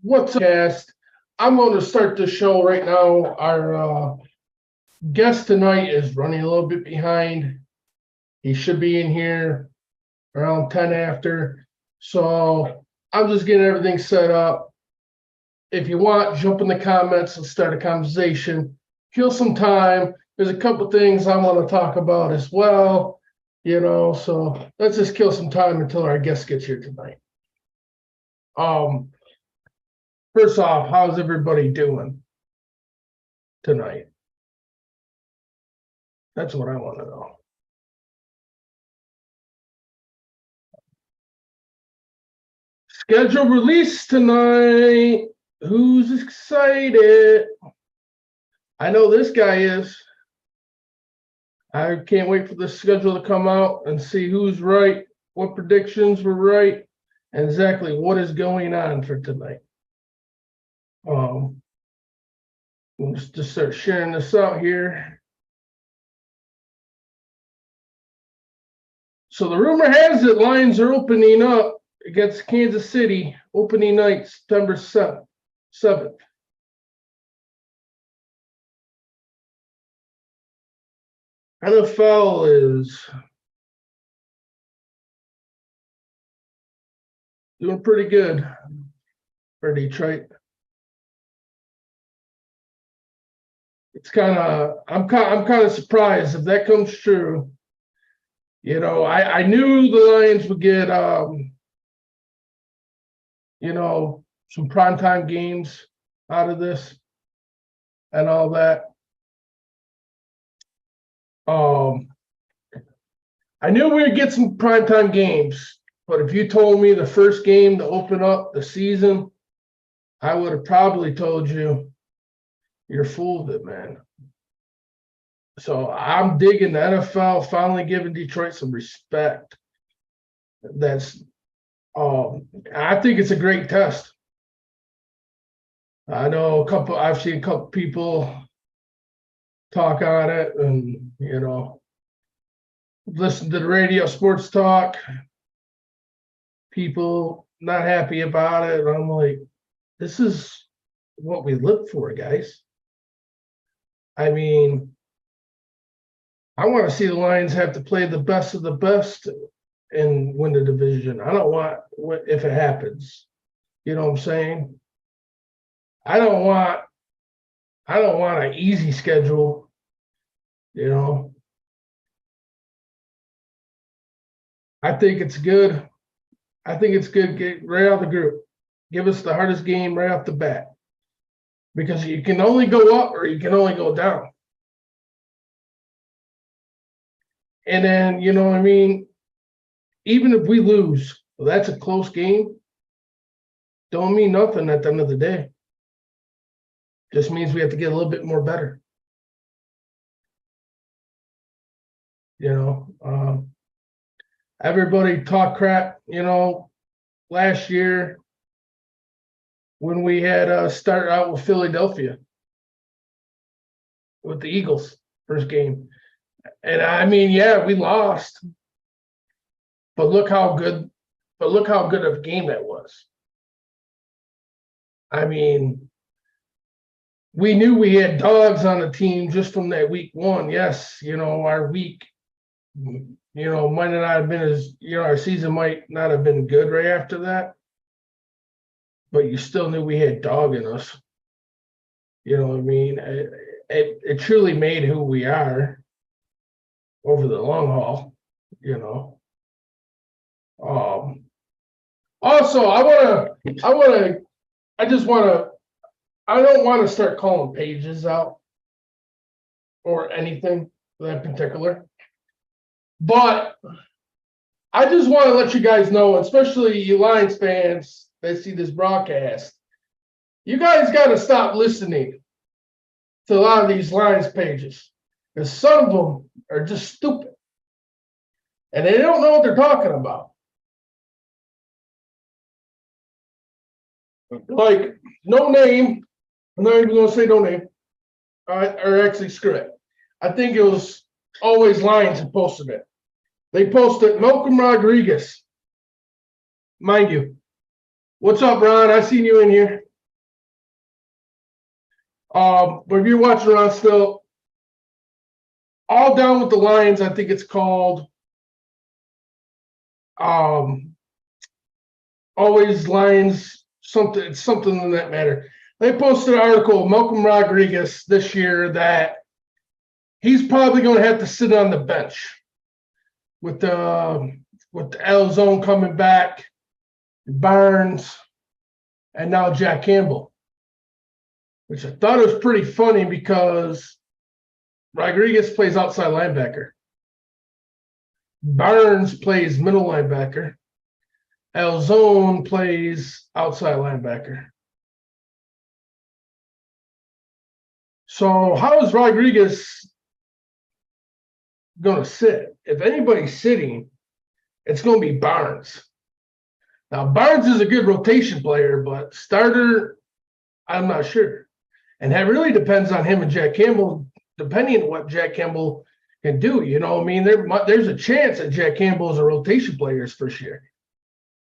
What's up, cast? I'm going to start the show right now. Our guest tonight is running a little bit behind. He should be in here around 10 after. So I'm just getting everything set up. If you want, jump in the comments and start a conversation. Kill some time. There's a couple things I want to talk about as well. So let's just kill some time until our guest gets here tonight. First off, how's everybody doing tonight? That's what I want to know. Schedule release tonight. Who's excited? I know this guy is. I can't wait for the schedule to come out and see who's right, what predictions were right, and exactly what is going on for tonight. We'll just start sharing this out here. So the rumor has it Lions are opening up against Kansas City, opening night, September 7th. NFL is doing pretty good for Detroit. It's I'm kind of surprised if that comes true. I knew the Lions would get some primetime games out of this and all that. I knew we would get some primetime games, but if you told me the first game to open up the season, I would have probably told you you're full of it, man. So I'm digging the NFL finally giving Detroit some respect. I think it's a great test. I know I've seen a couple people talk on it and, listen to the radio sports talk. People not happy about it. And I'm like, this is what we live for, guys. I mean, I want to see the Lions have to play the best of the best and win the division. I don't want if it happens. You know what I'm saying? I don't want an easy schedule. I think it's good. Get right out of the group. Give us the hardest game right off the bat. Because you can only go up or you can only go down. And then, even if we lose, well, that's a close game. Don't mean nothing at the end of the day. Just means we have to get a little bit more better. Everybody talk crap, last year when we had started out with Philadelphia with the Eagles first game. And I mean, yeah, we lost. But look how good of a game that was. I mean, we knew we had dogs on the team just from that week one. Yes, our week, might not have been our season might not have been good right after that. But you still knew we had dog in us. You know what I mean? It truly made who we are over the long haul, Also, I don't want to start calling pages out or anything that particular. But I just want to let you guys know, especially you Lions fans that see this broadcast, you guys got to stop listening to a lot of these Lions pages. Because some of them are just stupid. And they don't know what they're talking about. Like, no name. I'm not even going to say no name. Or actually, screw it. I think it was Always Lions who posted it. They posted Malcolm Rodriguez. Mind you. What's up, Ron? I seen you in here. But if you're watching around still, all down with the Lions, I think it's called. Always Lions, something in that matter. They posted an article of Malcolm Rodriguez this year that he's probably going to have to sit on the bench with the L Zone coming back, Barnes, and now Jack Campbell, which I thought was pretty funny because Rodriguez plays outside linebacker. Barnes plays middle linebacker. L Zone plays outside linebacker. So how is Rodriguez going to sit? If anybody's sitting, it's going to be Barnes. Now, Barnes is a good rotation player, but starter, I'm not sure. And that really depends on him and Jack Campbell, depending on what Jack Campbell can do. You know, I mean, there's a chance that Jack Campbell is a rotation player his first year,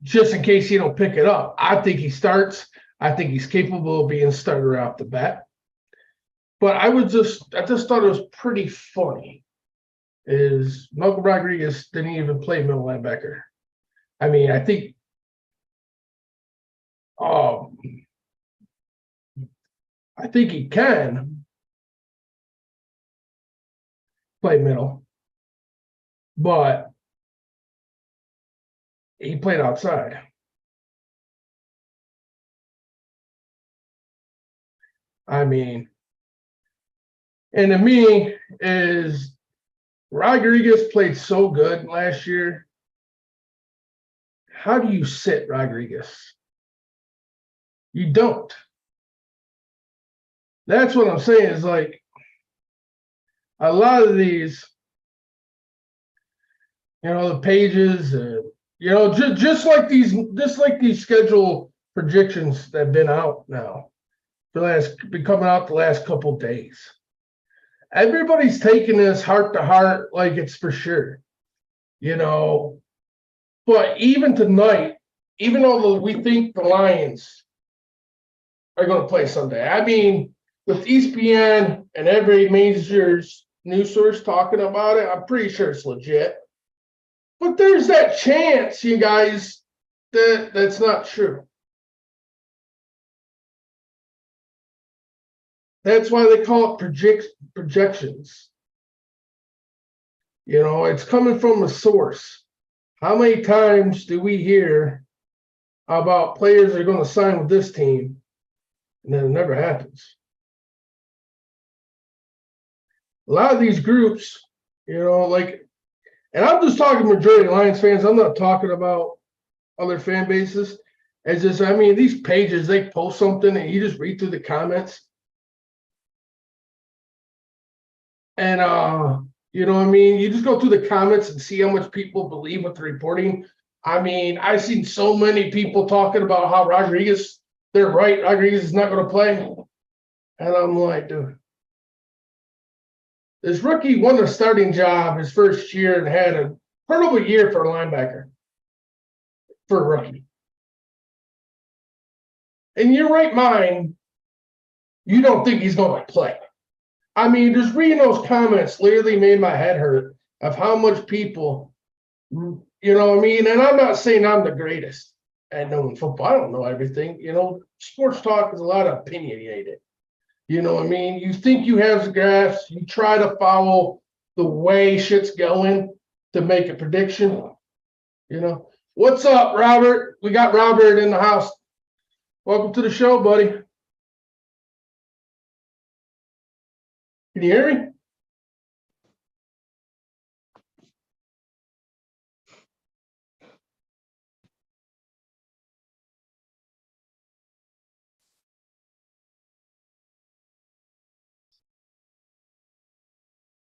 just in case he don't pick it up. I think he starts. I think he's capable of being a starter off the bat. But I just thought it was pretty funny. Is Malcolm Rodriguez didn't even play middle linebacker. I mean, I think he can play middle, but he played outside. I mean, and to me is Rodriguez played so good last year. How do you sit Rodriguez? You don't. That's what I'm saying is like a lot of these, you know, the pages, you know, just like these schedule projections that have been out now, been coming out the last couple of days. Everybody's taking this heart to heart like it's for sure, you know. But even tonight, even though we think the Lions are going to play Sunday, I mean, with ESPN and every major news source talking about it, I'm pretty sure it's legit. But there's that chance, you guys, that that's not true. That's why they call it projections. You know, it's coming from a source. How many times do we hear about players that are going to sign with this team, and then it never happens? A lot of these groups, you know, like, and I'm just talking majority Lions fans. I'm not talking about other fan bases. It's just, I mean, these pages, they post something and you just read through the comments. And, you know what I mean? You just go through the comments and see how much people believe what they're reporting. I mean, I've seen so many people talking about how Rodriguez, they're right, Rodriguez is not going to play. And I'm like, dude, this rookie won a starting job his first year and had a incredible year for a linebacker, for a rookie. In your right mind, you don't think he's going to play. I mean, just reading those comments literally made my head hurt of how much people, you know what I mean? And I'm not saying I'm the greatest at knowing football. I don't know everything. You know, sports talk is a lot of opinionated. You know what I mean? You think you have the graphs. You try to follow the way shit's going to make a prediction. You know, what's up, Robert? We got Robert in the house. Welcome to the show, buddy. Can you hear me?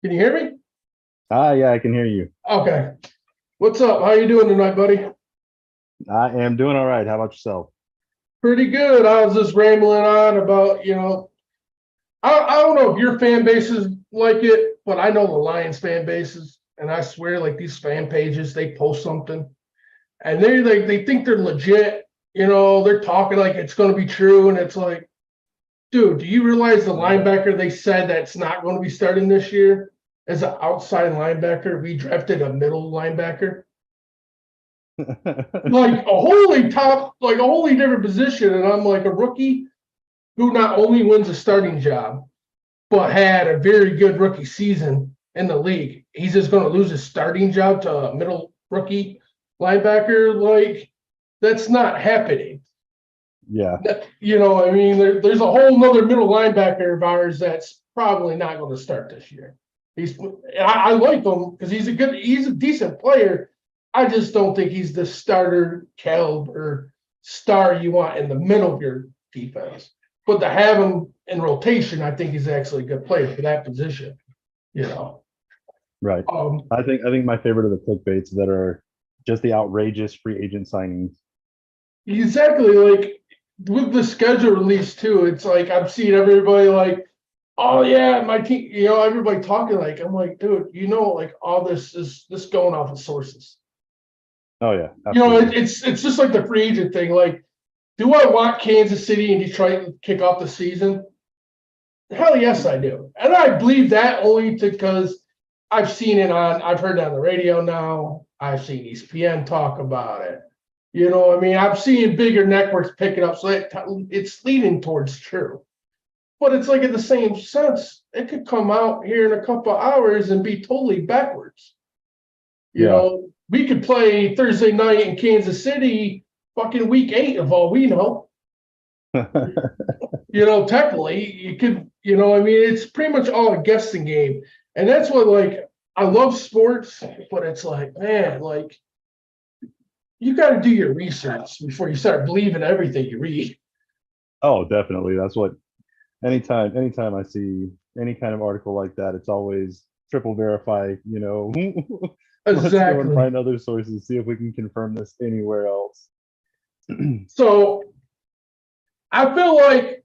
Can you hear me? Yeah, I can hear you. Okay. What's up? How you doing tonight, buddy? I am doing all right. How about yourself? Pretty good. I was just rambling on about, you know, I don't know if your fan bases like it, but I know the Lions fan bases, and I swear, like these fan pages, they post something, and they think they're legit. You know, they're talking like it's going to be true, and it's like, Dude, do you realize the linebacker they said that's not going to be starting this year as an outside linebacker? We drafted a middle linebacker. Like a wholly different position. And I'm like a rookie who not only wins a starting job, but had a very good rookie season in the league. He's just going to lose his starting job to a middle rookie linebacker. Like, that's not happening. Yeah. I mean, there's a whole nother middle linebacker of ours that's probably not going to start this year. I like him because he's a decent player. I just don't think he's the starter caliber star you want in the middle of your defense. But to have him in rotation, I think he's actually a good player for that position. Right. I think my favorite are the clickbaits that are just the outrageous free agent signings. Exactly, like with the schedule release too. It's like I'm seeing everybody like, oh yeah, my team. Everybody talking like I'm like, dude, like all this is going off of sources. Oh yeah, absolutely. It's just like the free agent thing. Like, do I want Kansas City and Detroit to kick off the season? Hell yes, I do. And I believe that only because I've heard it on the radio now. I've seen ESPN talk about it. I'm seeing bigger networks pick it up. So it's leaning towards true. But it's like in the same sense, it could come out here in a couple of hours and be totally backwards. We could play Thursday night in Kansas City, fucking week 8 of all we know. Technically, you could, it's pretty much all a guessing game. And that's what, like, I love sports, but it's like, man, like, you got to do your research before you start believing everything you read. Oh, definitely. That's what, anytime I see any kind of article like that, it's always triple verify, Let's go and Exactly. find other sources, see if we can confirm this anywhere else. So I feel like,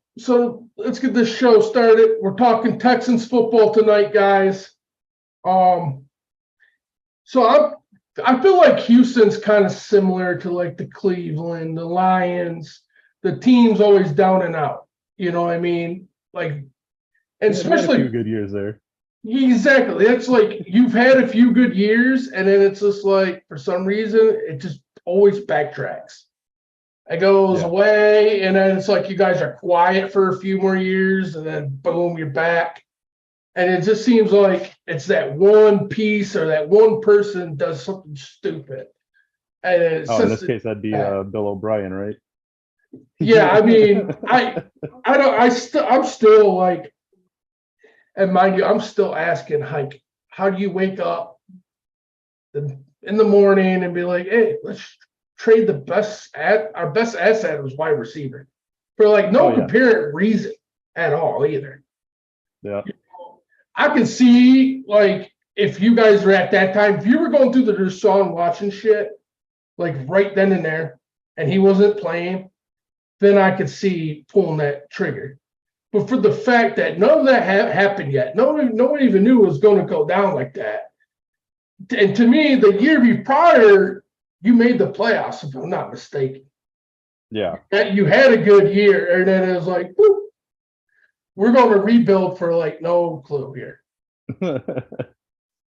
let's get this show started. We're talking Texans football tonight, guys. So I feel like Houston's kind of similar to like the Cleveland, the Lions, the team's always down and out. You know what I mean? Like, and especially a few good years there. Exactly. It's like you've had a few good years, and then it's just like for some reason it just always backtracks. It goes away, and then it's like you guys are quiet for a few more years, and then boom, you're back. And it just seems like it's that one piece or that one person does something stupid. And in this case, that'd be Bill O'Brien, right? Yeah, I mean, I'm still like, and mind you, I'm still asking, like, how do you wake up in the morning and be like, hey, let's trade our best asset was wide receiver for like no apparent reason at all either. Yeah. I can see, like, if you guys were at that time, if you were going through the Deshaun Watson shit, like right then and there, and he wasn't playing, then I could see pulling that trigger. But for the fact that none of that happened yet, no one even knew it was going to go down like that. And to me, the year prior, you made the playoffs, if I'm not mistaken. Yeah. You had a good year, and then it was like, whoop, we're going to rebuild for like no clue here.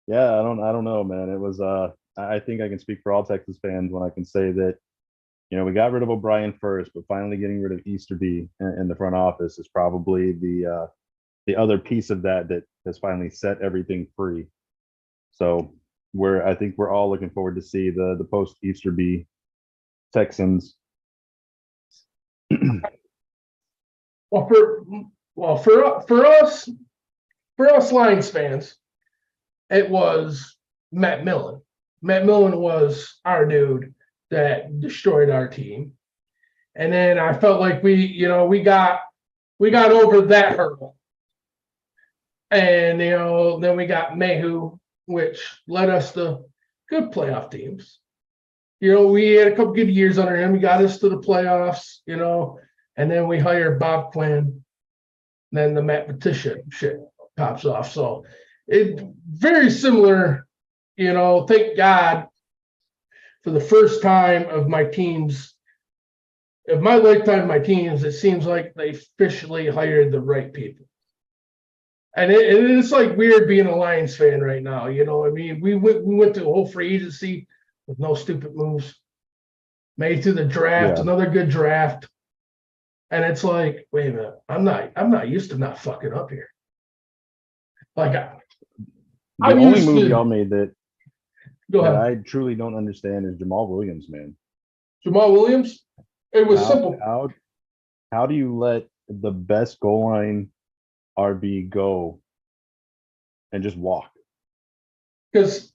Yeah, I don't know, man. It was I think I can speak for all Texas fans when I can say that, we got rid of O'Brien first, but finally getting rid of Easterby in the front office is probably the other piece of that has finally set everything free. So I think we're all looking forward to see the post Easterby Texans. For us Lions fans, it was Matt Millen. Matt Millen was our dude that destroyed our team. And then I felt like we got over that hurdle. And then we got Mayhew, which led us to good playoff teams. We had a couple good years under him. He got us to the playoffs, and then we hired Bob Quinn. Then the Matt Patricia shit pops off. So it very similar, thank God for the first time of my team's in my lifetime, my teams, it seems like they officially hired the right people. And it's like weird being a Lions fan right now. You know what I mean? We went to a whole free agency with no stupid moves. Made through the draft, Yeah. another good draft. And it's like, wait a minute, I'm not used to not fucking up here. Like The I'm only used move to y'all made that go that ahead. I truly don't understand is Jamal Williams, man. Jamal Williams, it was How simple. how do you let the best goal line RB go and just walk? Because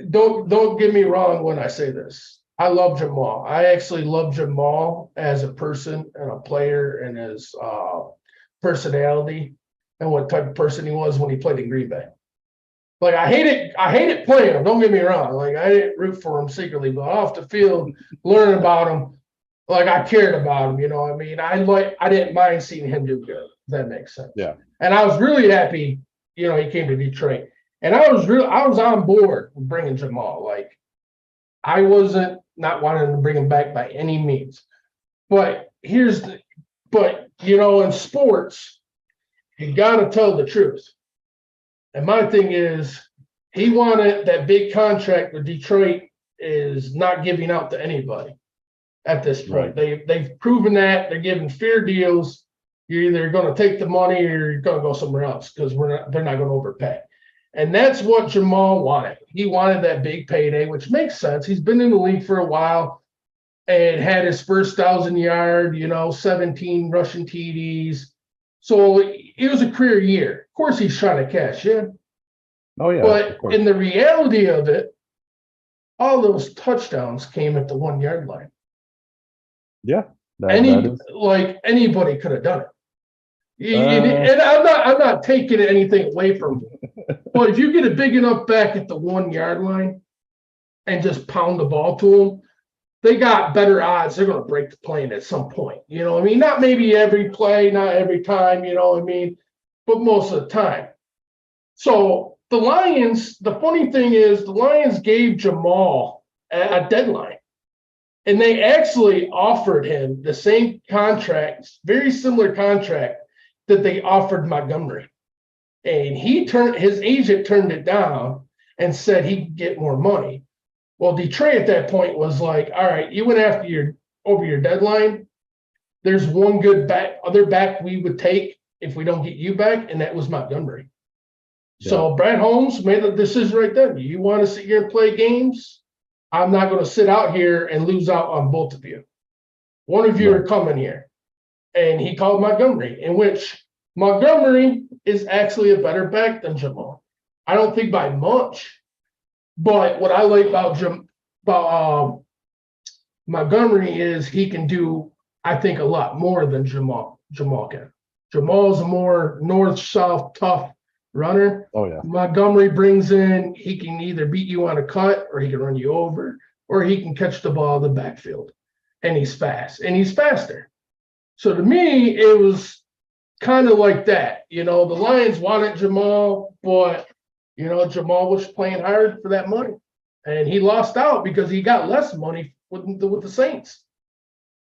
don't get me wrong when I say this. I love Jamal. I actually love Jamal as a person and a player and his personality and what type of person he was when he played in Green Bay. Like I hated playing him. Don't get me wrong. Like I didn't root for him secretly, but off the field, learning about him, like I cared about him. You know what I mean? I didn't mind seeing him do good. If that makes sense. Yeah. And I was really happy, you know, he came to Detroit. And I was on board with bringing Jamal. Like I wasn't not wanting to bring him back by any means. But you know, in sports, you gotta tell the truth. And my thing is, he wanted that big contract that Detroit is not giving out to anybody at this point. Right. They've proven that they're giving fair deals. You're either going to take the money or you're going to go somewhere else because they're not going to overpay. And that's what Jamal wanted. He wanted that big payday, which makes sense. He's been in the league for a while and had his first 1,000-yard, you know, 17 rushing TDs. So it was a career year. Of course, he's trying to cash in. Oh yeah. But in the reality of it, all those touchdowns came at the 1-yard line. Yeah. That is. Like anybody could have done it. And I'm not taking anything away from him. But if you get a big enough back at the 1-yard line and just pound the ball to them, they got better odds. They're going to break the plane at some point. You know what I mean? Not maybe every play, not every time, you know what I mean? But most of the time. So the Lions, the funny thing is the Lions gave Jamal a deadline. And they actually offered him the same contract, very similar contract that they offered Montgomery. And his agent turned it down and said he could get more money. Well, Detroit at that point was like, all right, you went after over your deadline. There's one good other back we would take if we don't get you back, and that was Montgomery. Yeah. So Brad Holmes made the decision right then. You want to sit here and play games? I'm not going to sit out here and lose out on both of you. One of you are coming here. And he called Montgomery, in which Montgomery is actually a better back than Jamal. I don't think by much. But what I like about Montgomery is he can do, I think, a lot more than Jamal can. Jamal's a more north-south tough runner. Oh, yeah. Montgomery brings in, he can either beat you on a cut or he can run you over or he can catch the ball in the backfield. And he's fast and he's faster. So to me, it was kind of like that. You know, the Lions wanted Jamal, but, you know, Jamal was playing hard for that money. And he lost out because he got less money with the Saints.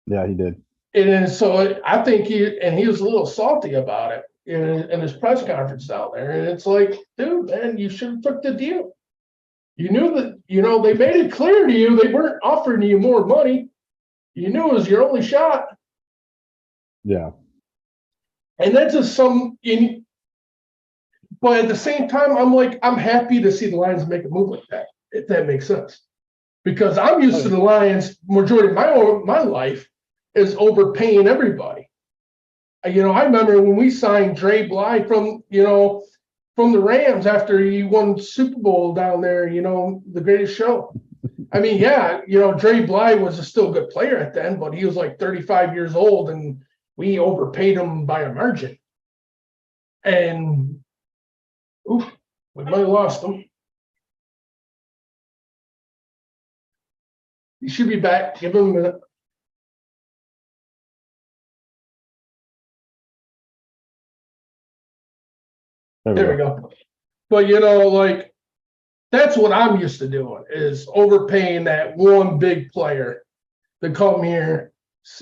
Yeah, he did. And so I think he was a little salty about it in his press conference down there. And it's like, dude, man, you should have took the deal. You knew that, you know, they made it clear to you they weren't offering you more money. You knew it was your only shot. Yeah. And that's just but at the same time, I'm happy to see the Lions make a move like that, if that makes sense. Because I'm used to the Lions, majority of my life is overpaying everybody. You know, I remember when we signed Dre Bly from the Rams after he won Super Bowl down there, you know, the greatest show. I mean, yeah, you know, Dre Bly was a still good player at then, but he was like 35 years old and we overpaid him by a margin. And we might have lost him. He should be back. Give him a minute. There we go. But, you know, like, that's what I'm used to doing is overpaying that one big player to come here,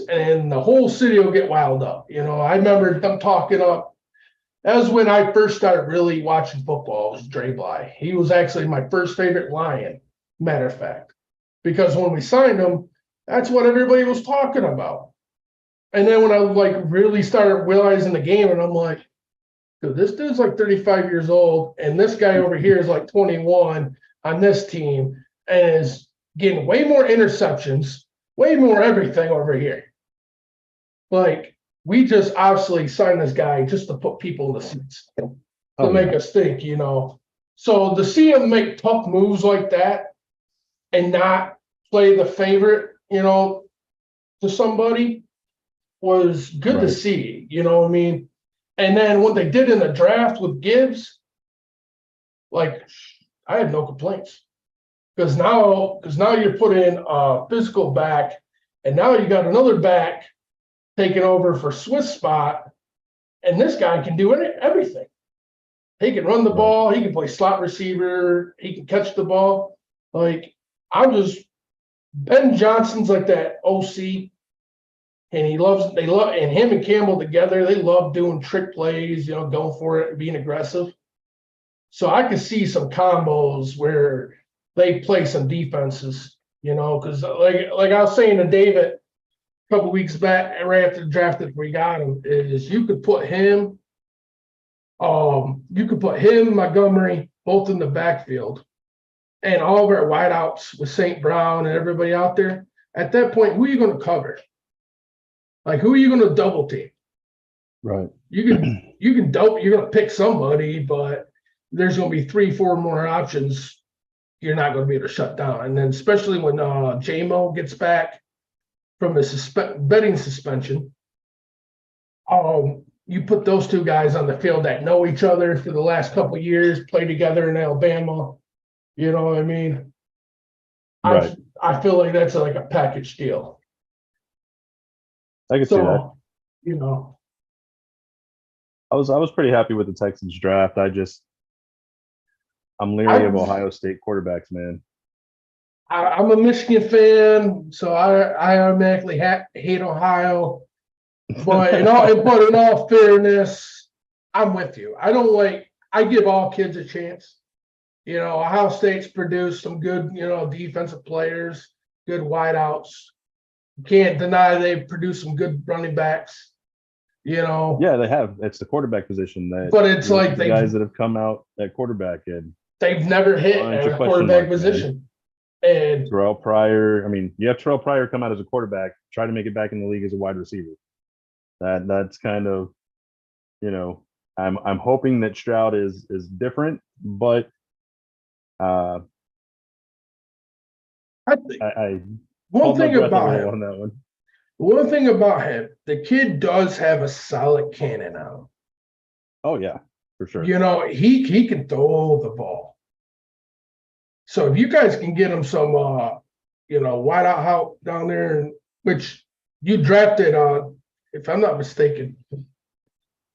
and the whole city will get wild up. I remember them talking up. That was when I first started really watching football. It was Dre Bly. He was actually my first favorite Lion, matter of fact, because when we signed him, that's what everybody was talking about. And then when I really started realizing the game, and I'm like, dude, this dude's like 35 years old, and this guy over here is like 21 on this team, and is getting way more interceptions, way more everything over here. We just obviously signed this guy just to put people in the seats to make us think, So to see him make tough moves like that and not play the favorite, to somebody was good to see, you know what I mean? And then what they did in the draft with Gibbs, I had no complaints. Because now you're putting a physical back, and now you got another back taking over for Swiss spot, and this guy can do everything. He can run the ball, he can play slot receiver, he can catch the ball. Ben Johnson's like that OC, and and him and Campbell together, they love doing trick plays, going for it and being aggressive. So I could see some combos where they play some defenses, because like I was saying to David a couple weeks back, right after the draft, if we got him, is you could put him, Montgomery, both in the backfield, and all of our wideouts with St. Brown and everybody out there. At that point, who are you going to cover? Who are you going to double team? Right. You can you're going to pick somebody, but there's going to be 3-4 more options you're not going to be able to shut down. And then especially when J-Mo gets back from his betting suspension, you put those two guys on the field that know each other for the last couple of years, play together in Alabama. You know what I mean? Right. I feel like that's like a package deal. I can see that. I was pretty happy with the Texans draft. I'm leery of Ohio State quarterbacks, man. I'm a Michigan fan, so I automatically hate Ohio. But in all fairness, I'm with you. I give all kids a chance. Ohio State's produced some good, defensive players, good wideouts. You can't deny they've produced some good running backs. Yeah, they have. It's the quarterback position but it's the guys that have come out at quarterback and they've never hit a quarterback position. And Terrell Pryor, you have Terrell Pryor come out as a quarterback, try to make it back in the league as a wide receiver. That's kind of, I'm hoping that Stroud is different, but I one thing about him on that one. One thing about him, the kid does have a solid cannon on him. Oh yeah, for sure. He can throw the ball. So if you guys can get him some wideout help down there, which you drafted if I'm not mistaken.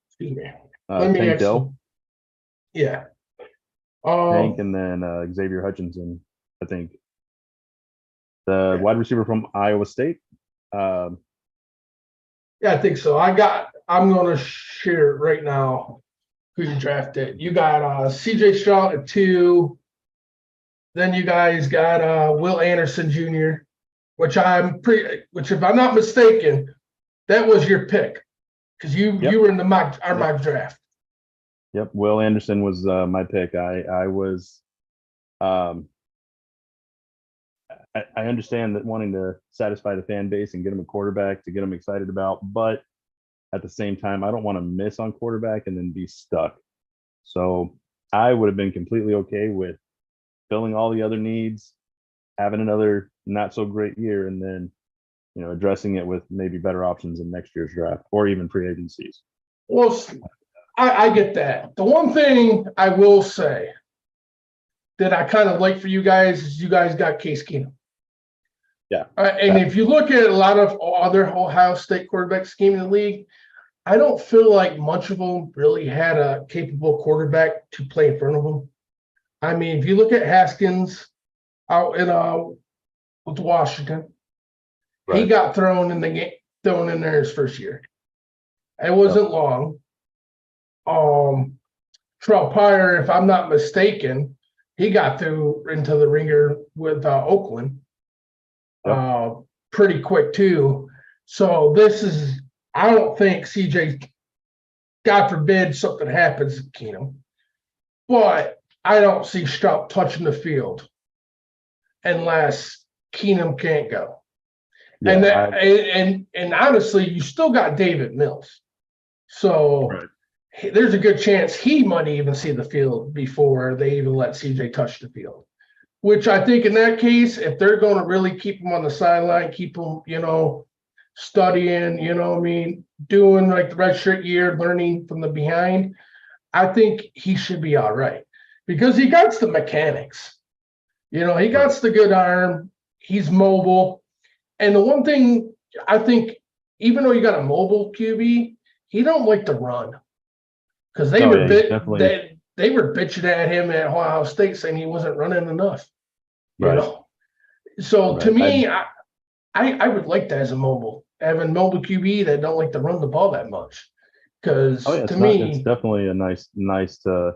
Excuse me. Tank Dell. Yeah. Tank and then Xavier Hutchinson, I think. The wide receiver from Iowa State. Yeah, I think so. I'm going to share right now who you drafted. You got CJ Stroud at 2. Then you guys got Will Anderson Jr., which if I'm not mistaken, that was your pick because you were in our mock draft. Yep, Will Anderson was my pick. I understand that wanting to satisfy the fan base and get them a quarterback to get them excited about, but at the same time, I don't want to miss on quarterback and then be stuck. So I would have been completely okay with filling all the other needs, having another not so great year, and then addressing it with maybe better options in next year's draft or even free agencies. Well, I get that. The one thing I will say that I kind of like for you guys is you guys got Case Keenum. Yeah. And if you look at a lot of other Ohio State quarterback scheme in the league, I don't feel like much of them really had a capable quarterback to play in front of them. If you look at Haskins out in with Washington, he got thrown in the game. thrown in there his first year. It wasn't long. Terrell Pryor, if I'm not mistaken, he got through into the ringer with Oakland pretty quick too. So I don't think CJ, God forbid something happens to Keenum, but I don't see Stroud touching the field unless Keenum can't go. Yeah, And honestly, you still got David Mills. So there's a good chance he might even see the field before they even let CJ touch the field. Which I think in that case, if they're going to really keep him on the sideline, keep him, studying, doing like the redshirt year, learning from the behind, I think he should be all right because he got the mechanics. He got the good arm. He's mobile. And the one thing I think, even though you got a mobile QB, he don't like to run because they were bitching at him at Ohio State saying he wasn't running enough. So to me, I would like that as a having mobile QB that don't like to run the ball that much. Because it's definitely a nice to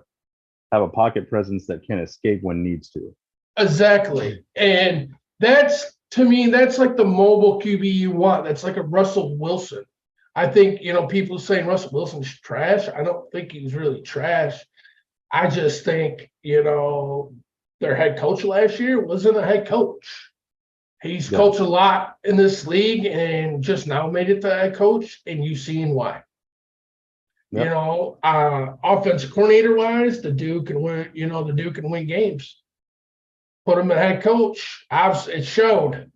have a pocket presence that can escape when needs to. Exactly. And to me, that's like the mobile QB you want. That's like a Russell Wilson. I think, people saying Russell Wilson's trash. I don't think he's really trash. I just think, their head coach last year wasn't a head coach. He's coached a lot in this league and just now made it to head coach, and you've seen why. Offensive coordinator wise, the dude can win, the dude can win games. Put him in head coach. It showed.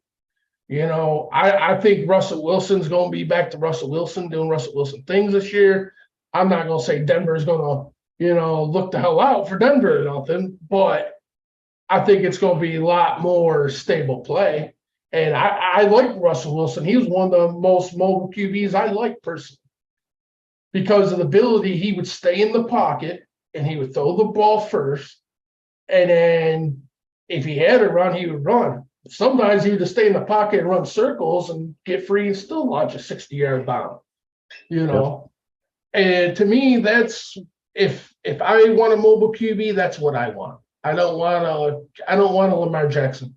I think Russell Wilson's going to be back to Russell Wilson, doing Russell Wilson things this year. I'm not going to say Denver's going to, look the hell out for Denver or nothing, but I think it's going to be a lot more stable play. And I like Russell Wilson. He was one of the most mobile QBs I like personally because of the ability he would stay in the pocket and he would throw the ball first. And then if he had to run, he would run. Sometimes he would just stay in the pocket and run circles and get free and still launch a 60-yard bomb, And to me, that's if I want a mobile QB, that's what I want. I don't want a Lamar Jackson.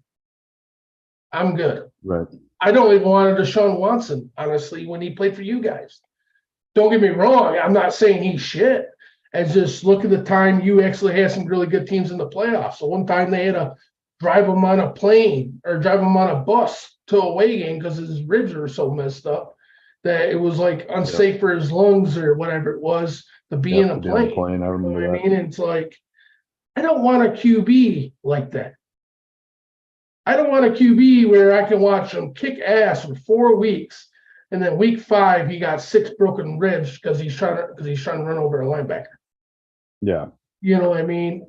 I'm good. Right. I don't even want a Deshaun Watson, honestly, when he played for you guys. Don't get me wrong. I'm not saying he's shit. And just look at the time you actually had some really good teams in the playoffs. So one time they had to drive him on a plane or drive him on a bus to a away game because his ribs were so messed up that it was like unsafe for his lungs or whatever it was to be in a plane. I remember that. I mean, it's like, I don't want a QB like that. I don't want a QB where I can watch him kick ass for 4 weeks, and then week 5 he got 6 broken ribs because he's trying to run over a linebacker. Yeah. You know what I mean?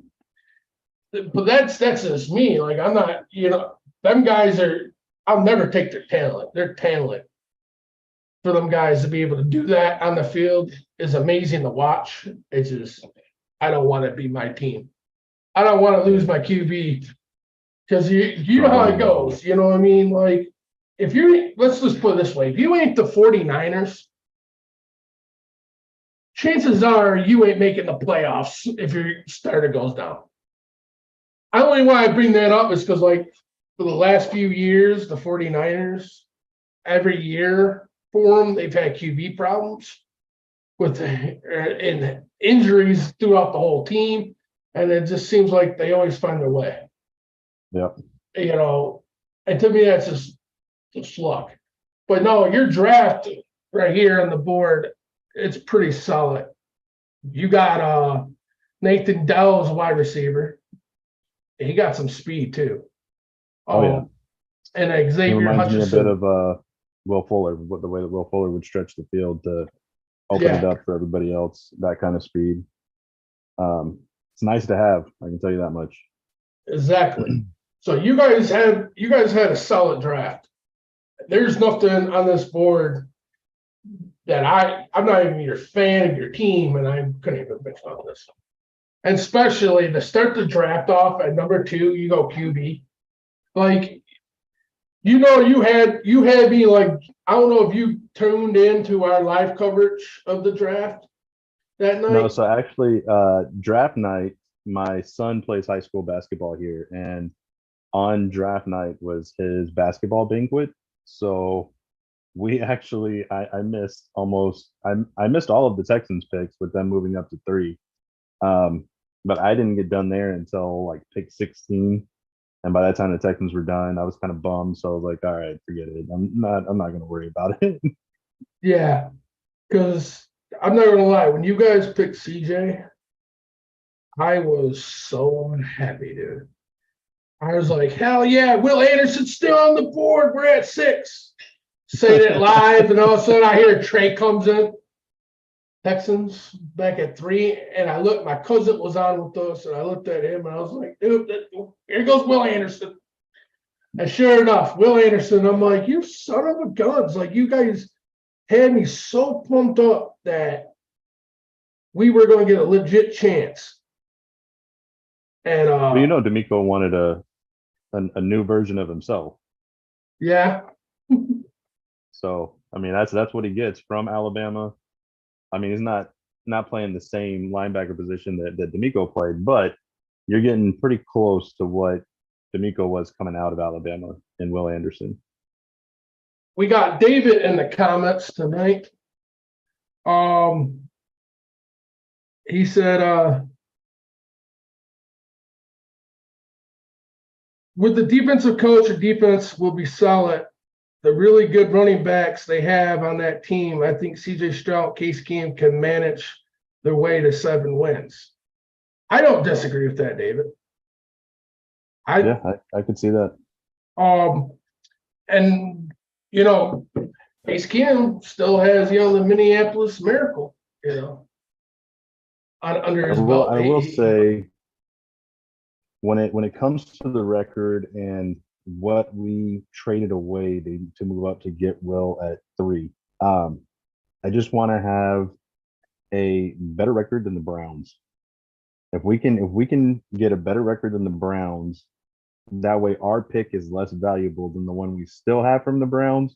But that's just me. Like I'm not, them guys I'll never take their talent. Their talent for them guys to be able to do that on the field is amazing to watch. It's just, I don't want to be my team. I don't want to lose my QB because you know how it goes. You know what I mean? Like let's just put it this way. If you ain't the 49ers, chances are you ain't making the playoffs if your starter goes down. I only why I bring that up is because, like, for the last few years, the 49ers, every year for them, they've had QB problems and injuries throughout the whole team. And it just seems like they always find their way. Yeah. And to me, that's just luck. But no, your draft right here on the board, it's pretty solid. You got Nathan Dell as a wide receiver. He got some speed too. And Xavier reminds Hutchinson. me a bit of Will Fuller, the way that Will Fuller would stretch the field to open it up for everybody else, that kind of speed. It's nice to have, I can tell you that much. Exactly. So you guys had a solid draft. There's nothing on this board that I'm not even your fan of your team, and I couldn't even bitch about this. And especially to start the draft off at number 2, you go QB. Like, You had me like, I don't know if you tuned into our live coverage of the draft that No, night. so actually, draft night, my son plays high school basketball here, and on draft night was his basketball banquet. So we actually, I missed I missed all of the Texans picks with them moving up to 3. Um, but I didn't get done there until like pick 16. And by that time the Texans were done, I was kind of bummed. So I was like, all right, forget it. I'm not gonna worry about it. Yeah, because I'm not gonna lie, when you guys picked CJ, I was so happy, dude. I was like, hell yeah, Will Anderson's still on the board. We're at 6. Saying it live, and all of a sudden I hear Trey comes in. Texans back at 3, and I looked. My cousin was on with us, and I looked at him, and I was like, "Dude, here goes Will Anderson." And sure enough, Will Anderson. I'm like, "You son of a guns!" Like you guys had me so pumped up that we were going to get a legit chance. And Well, D'Amico wanted a new version of himself. yeah, So I mean, that's what he gets from Alabama. I mean, he's not playing the same linebacker position that D'Amico played, but you're getting pretty close to what D'Amico was coming out of Alabama in Will Anderson. we got David in the comments tonight. He said, with the defensive coach, the defense will be solid. The really good running backs they have on that team, I think CJ Stroud, Case Keenum can manage their way to 7 wins. I don't disagree with that, David. I could see that. And Case Keenum still has the Minneapolis Miracle, under his belt. I will say when it comes to the record and what we traded away to move up to get Will at 3, I just want to have a better record than the Browns. If we can get a better record than the Browns, that way our pick is less valuable than the one we still have from the Browns.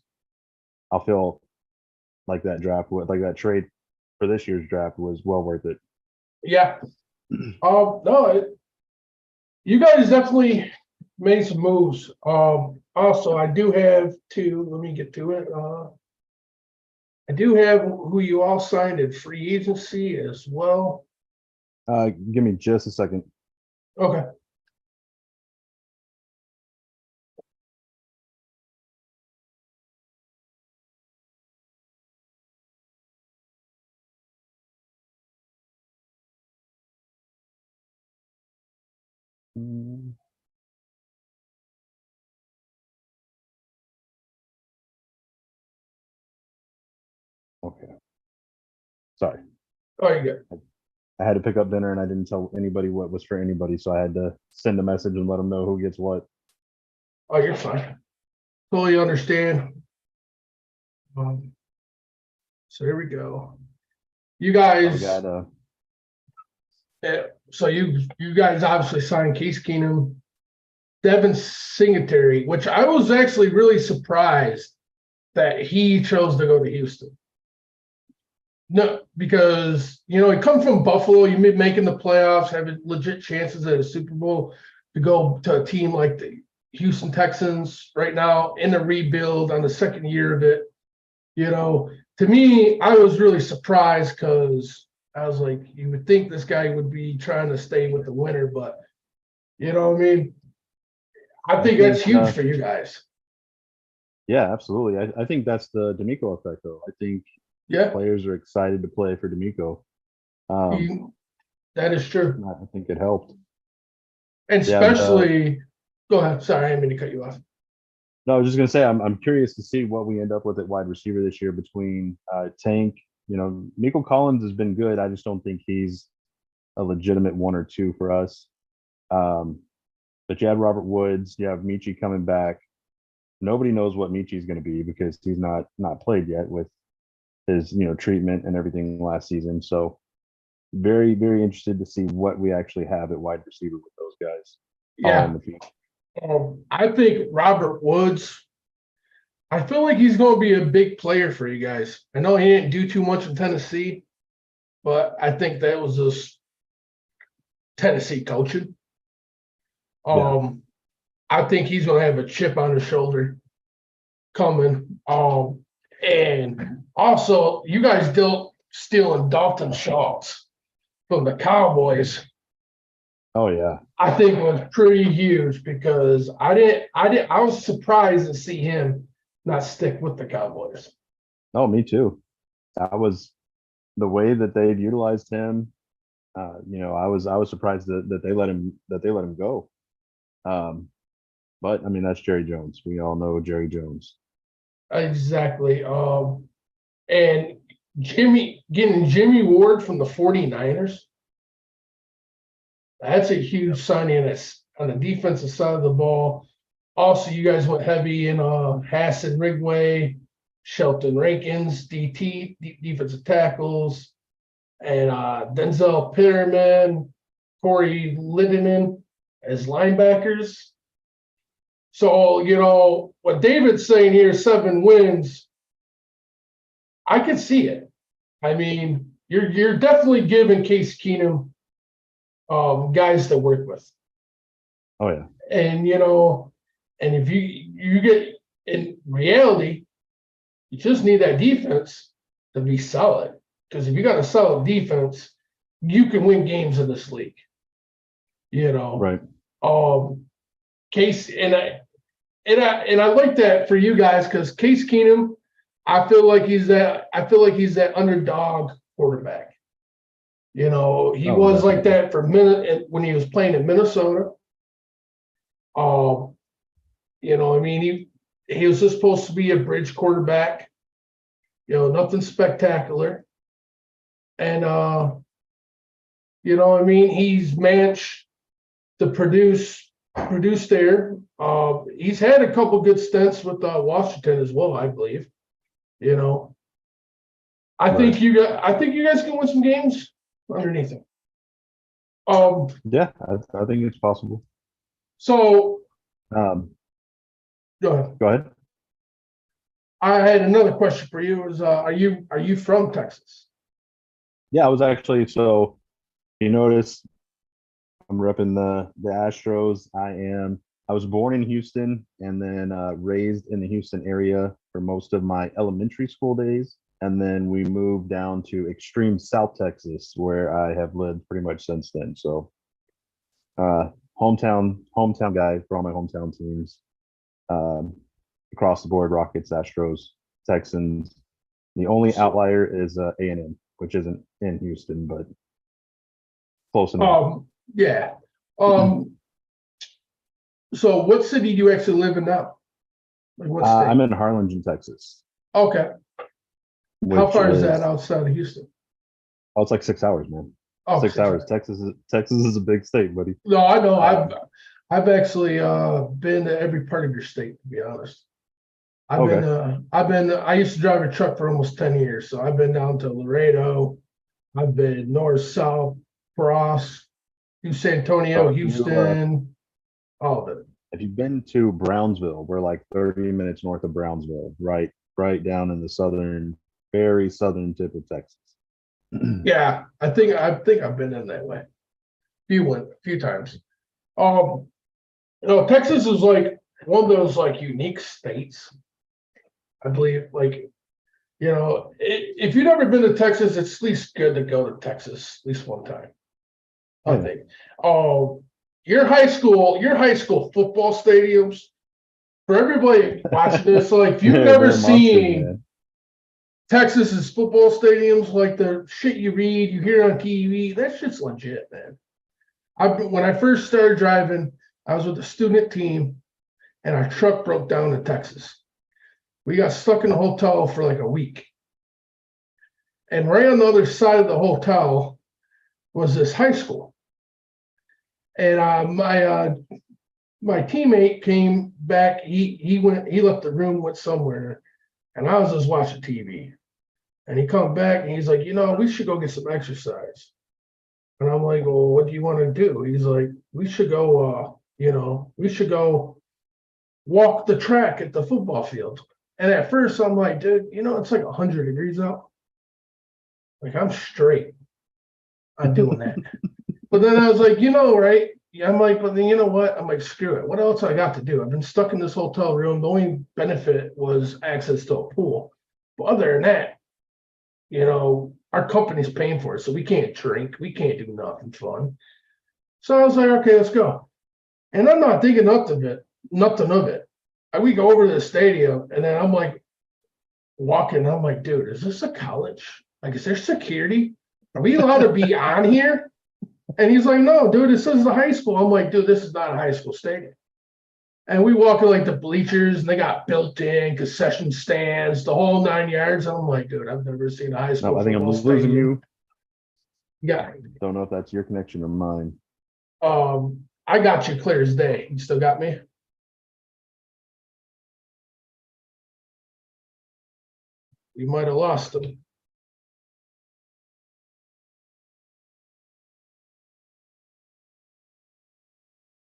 I'll feel like that trade for this year's draft was well worth it. Yeah. No, you guys definitely made some moves. Also, I do have let me get to it. I do have who you all signed in free agency as well. Give me just a second. Okay. Okay. Sorry. Oh, you good. I had to pick up dinner and I didn't tell anybody what was for anybody, so I had to send a message and let them know who gets what. Oh, you're fine. Totally understand. So here we go. You guys. So you guys obviously signed Case Keenum, Devin Singletary, which I was actually really surprised that he chose to go to Houston. No, because he comes from Buffalo. You've been making the playoffs, having legit chances at a Super Bowl, to go to a team like the Houston Texans right now in a rebuild on the second year of it. To me, I was really surprised because I was like, you would think this guy would be trying to stay with the winner, but you know what I mean? I think that's huge for you guys. Yeah, absolutely. I think that's the D'Amico effect, though. I think players are excited to play for D'Amico. That is true. I think it helped. And especially, go ahead. Sorry, I didn't mean to cut you off. No, I was just gonna say I'm curious to see what we end up with at wide receiver this year between Tank. Nico Collins has been good. I just don't think he's a legitimate 1 or 2 for us. But you have Robert Woods, you have Michi coming back. Nobody knows what Michi's going to be because he's not played yet with his treatment and everything last season. So very, very interested to see what we actually have at wide receiver with those guys. Yeah. I think Robert Woods I feel like he's going to be a big player for you guys. I know he didn't do too much in Tennessee, but I think that was just Tennessee coaching. Yeah. I think he's going to have a chip on his shoulder coming. And also, you guys dealt stealing Dalton Schultz from the Cowboys. Oh yeah. I think was pretty huge because I was surprised to see him not stick with the Cowboys. Oh, me too. I was the way that they've utilized him. I was surprised that they let him go. Um, but I mean, that's Jerry Jones. We all know Jerry Jones. Exactly. And getting Jimmy Ward from the 49ers, that's a huge signing on the defensive side of the ball. Also, you guys went heavy in Hassan Rigway, Shelton Rankins, defensive tackles, and Denzel Pitterman, Corey Littman as linebackers. So, what David's saying here, 7 wins, I can see it. I mean, you're definitely giving Case Keenum guys to work with. Oh yeah. And and if you get in reality, you just need that defense to be solid. Because if you got a solid defense, you can win games in this league. Right. Case and I like that for you guys because Case Keenum, I feel like he's that underdog quarterback. He was like that for a minute when he was playing in Minnesota. I mean, he was just supposed to be a bridge quarterback. Nothing spectacular. And I mean, he's managed to produce there. He's had a couple good stints with Washington as well, I believe. I think you guys can win some games underneath him. Yeah, I think it's possible. So Um, go ahead. Go ahead. I had another question for you. Are you from Texas? Yeah, I was actually so you notice I'm repping the Astros. I was born in Houston and then raised in the Houston area for most of my elementary school days. And then we moved down to extreme South Texas, where I have lived pretty much since then. So hometown guy for all my hometown teams. Across the board, Rockets, Astros, Texans. The only outlier is A&M, which isn't in Houston, but close enough. Yeah. So what city do you actually live in now? Like what state? I'm in Harlingen, Texas. Okay. How far is that is outside of Houston? Oh, it's like 6 hours, man. Oh, 6 hours. Texas is a big state, buddy. No, I know. I've actually been to every part of your state, to be honest. I used to drive a truck for almost 10 years. So I've been down to Laredo. I've been north, south, cross, New San Antonio, Houston, all of it. If you've been to Brownsville, we're like 30 minutes north of Brownsville, right down in the very southern tip of Texas. Yeah, I think I've been in that way. A few times. Texas is like one of those like unique states. I believe, if you've never been to Texas, it's at least good to go to Texas at least one time. I think. Your high school football stadiums, for everybody watching this, like if you've never seen Texas's football stadiums, like the shit you read, you hear on TV, that shit's legit, man. When I first started driving, I was with a student team, and our truck broke down in Texas. We got stuck in a hotel for like a week. And right on the other side of the hotel was this high school. And my teammate came back. He left the room, went somewhere, and I was just watching TV. And he come back and he's like, we should go get some exercise. And I'm like, well, what do you want to do? He's like, we should go walk the track at the football field. And at first I'm like, dude, it's like 100 degrees out. Like I'm straight on doing that. But then I was like, right? Yeah, I'm like, but then you know what? I'm like, screw it. What else I got to do? I've been stuck in this hotel room. The only benefit was access to a pool. But other than that, our company's paying for it. So we can't drink. We can't do nothing fun. So I was like, okay, let's go. And I'm not thinking nothing of it. We go over to the stadium and then I'm like walking. I'm like, dude, is this a college? Like, is there security? Are we allowed to be on here? And he's like, no, dude, this is the high school. I'm like, dude, this is not a high school stadium. And we walk in like the bleachers and they got built-in concession stands, the whole 9 yards. And I'm like, dude, I've never seen a high school. No, I think I'm football losing stadium. you. Yeah. Don't know if that's your connection or mine. I got you clear as day. You still got me? You might have lost him.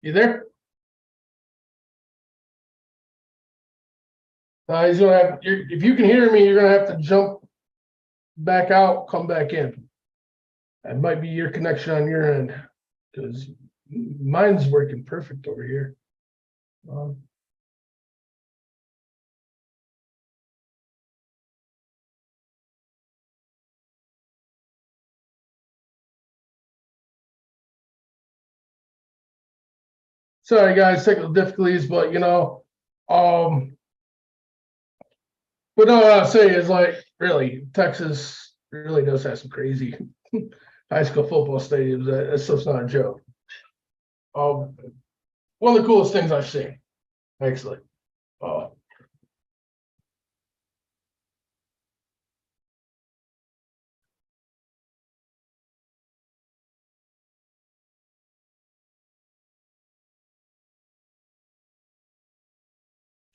You there? He's gonna have. If you can hear me, you're gonna have to jump back out, come back in. That might be your connection on your end, because mine's working perfect over here. Sorry, guys, technical difficulties, but but no, what I'll say is like, really, Texas really does have some crazy high school football stadiums. That's just not a joke. One of the coolest things I've seen, actually.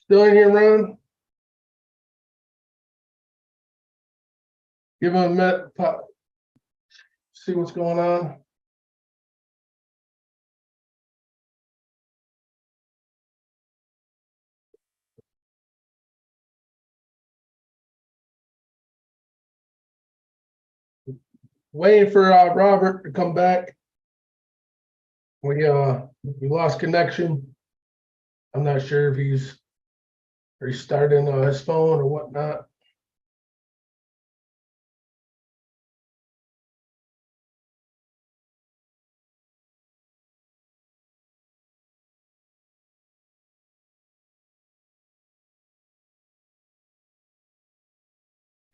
Still in here, Ron? Give him a minute, pop. See what's going on. Waiting for Robert to come back. We lost connection. I'm not sure if he's restarting his phone or whatnot.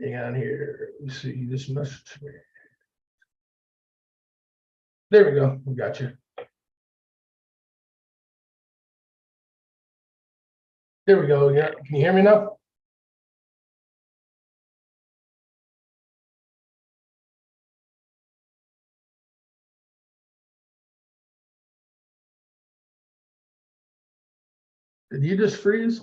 Hang on here. Let me see this message. There we go. We got you. There we go. Yeah. Can you hear me now? Did you just freeze?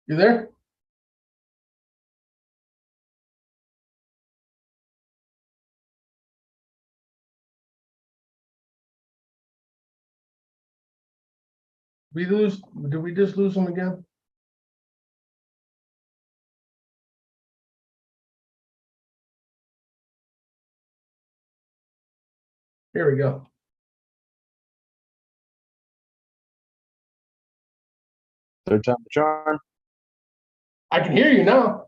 You there? Did we just lose him again? Here we go. Third time the charm. I can hear you now.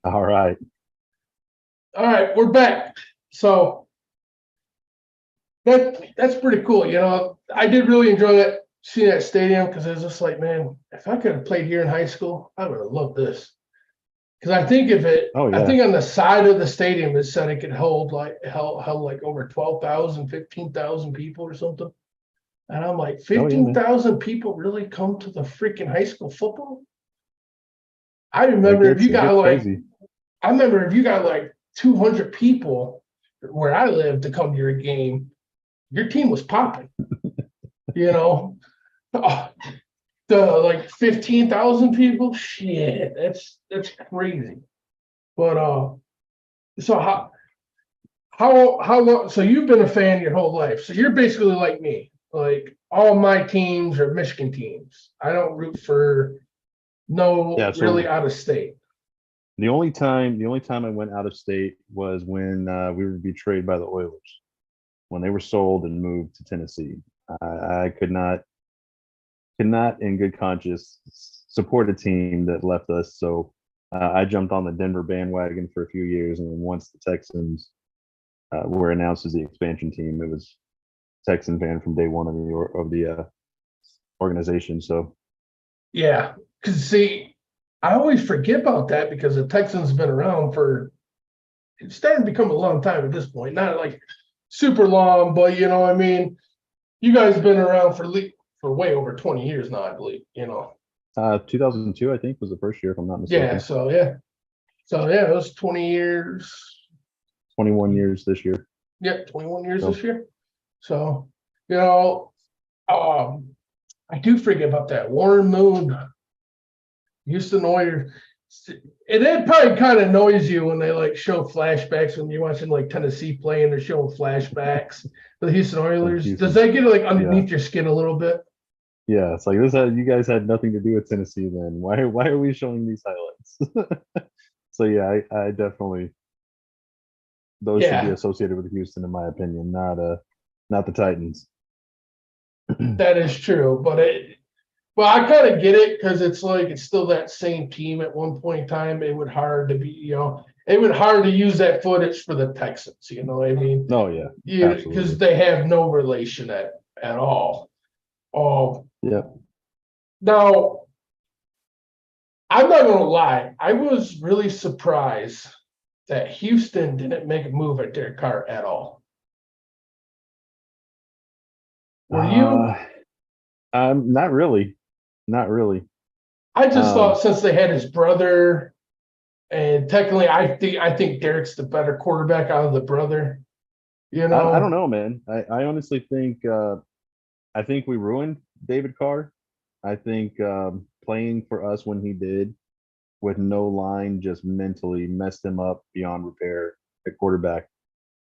All right. All right, we're back. So that's pretty cool. I did really enjoy that, seeing that stadium, because I was just like, man, if I could have played here in high school, I would have loved this. Because I think I think on the side of the stadium it said it could hold like over 12,000, 15,000 people or something. And I'm like, 15,000 people really come to the freaking high school football? I remember if you got like 200 people where I lived to come to your game, your team was popping. You know, oh, the like 15,000 people. Shit, that's crazy. But so how long? So you've been a fan your whole life. So you're basically like me. Like all my teams are Michigan teams. I don't root for no Yeah. really So out of state. the only time I went out of state was when we were betrayed by the Oilers when they were sold and moved to Tennessee. I could not in good conscience support a team that left us. So I jumped on the Denver bandwagon for a few years, and then once the Texans were announced as the expansion team, it was Texan fan from day one of the organization. So Yeah, because see, I always forget about that because the Texans have been around for it's starting to become a long time at this point. Not like super long, but you know, I mean, you guys have been around for way over 20 years now, I believe. 2002, I think, was the first year, if I'm not Yeah, mistaken. so it was 20 years. 21 years this year. Yeah, 21 years So this year. So, you know, um, I do forget about that. Warren Moon, Houston Oilers. And it probably kind of annoys you when they like show flashbacks when you're watching like Tennessee play and they're showing flashbacks for the Houston of Oilers. Does Houston. that get like Yeah. underneath your skin a little bit? Yeah. It's like you guys had nothing to do with Tennessee then. Why are we showing these highlights? So yeah, I definitely those should be Yeah, associated with Houston, in my opinion, not the Titans. that is true. Well, I kind of get it because it's like it's still that same team at one point in time. It would hard to be, it would hard to use that footage for the Texans. You know what I mean? Oh yeah, Yeah, because absolutely. they have no relation at all. Um, Yeah. Now I'm not gonna lie, I was really surprised that Houston didn't make a move at Derek Carr at all. Were you? Uh, not really, not really. I just thought Um, since they had his brother, and technically I think Derek's the better quarterback out of the brother. You I don't know, know, man. I honestly think I think we ruined David Carr. I think playing for us when he did with no line just mentally messed him up beyond repair at quarterback.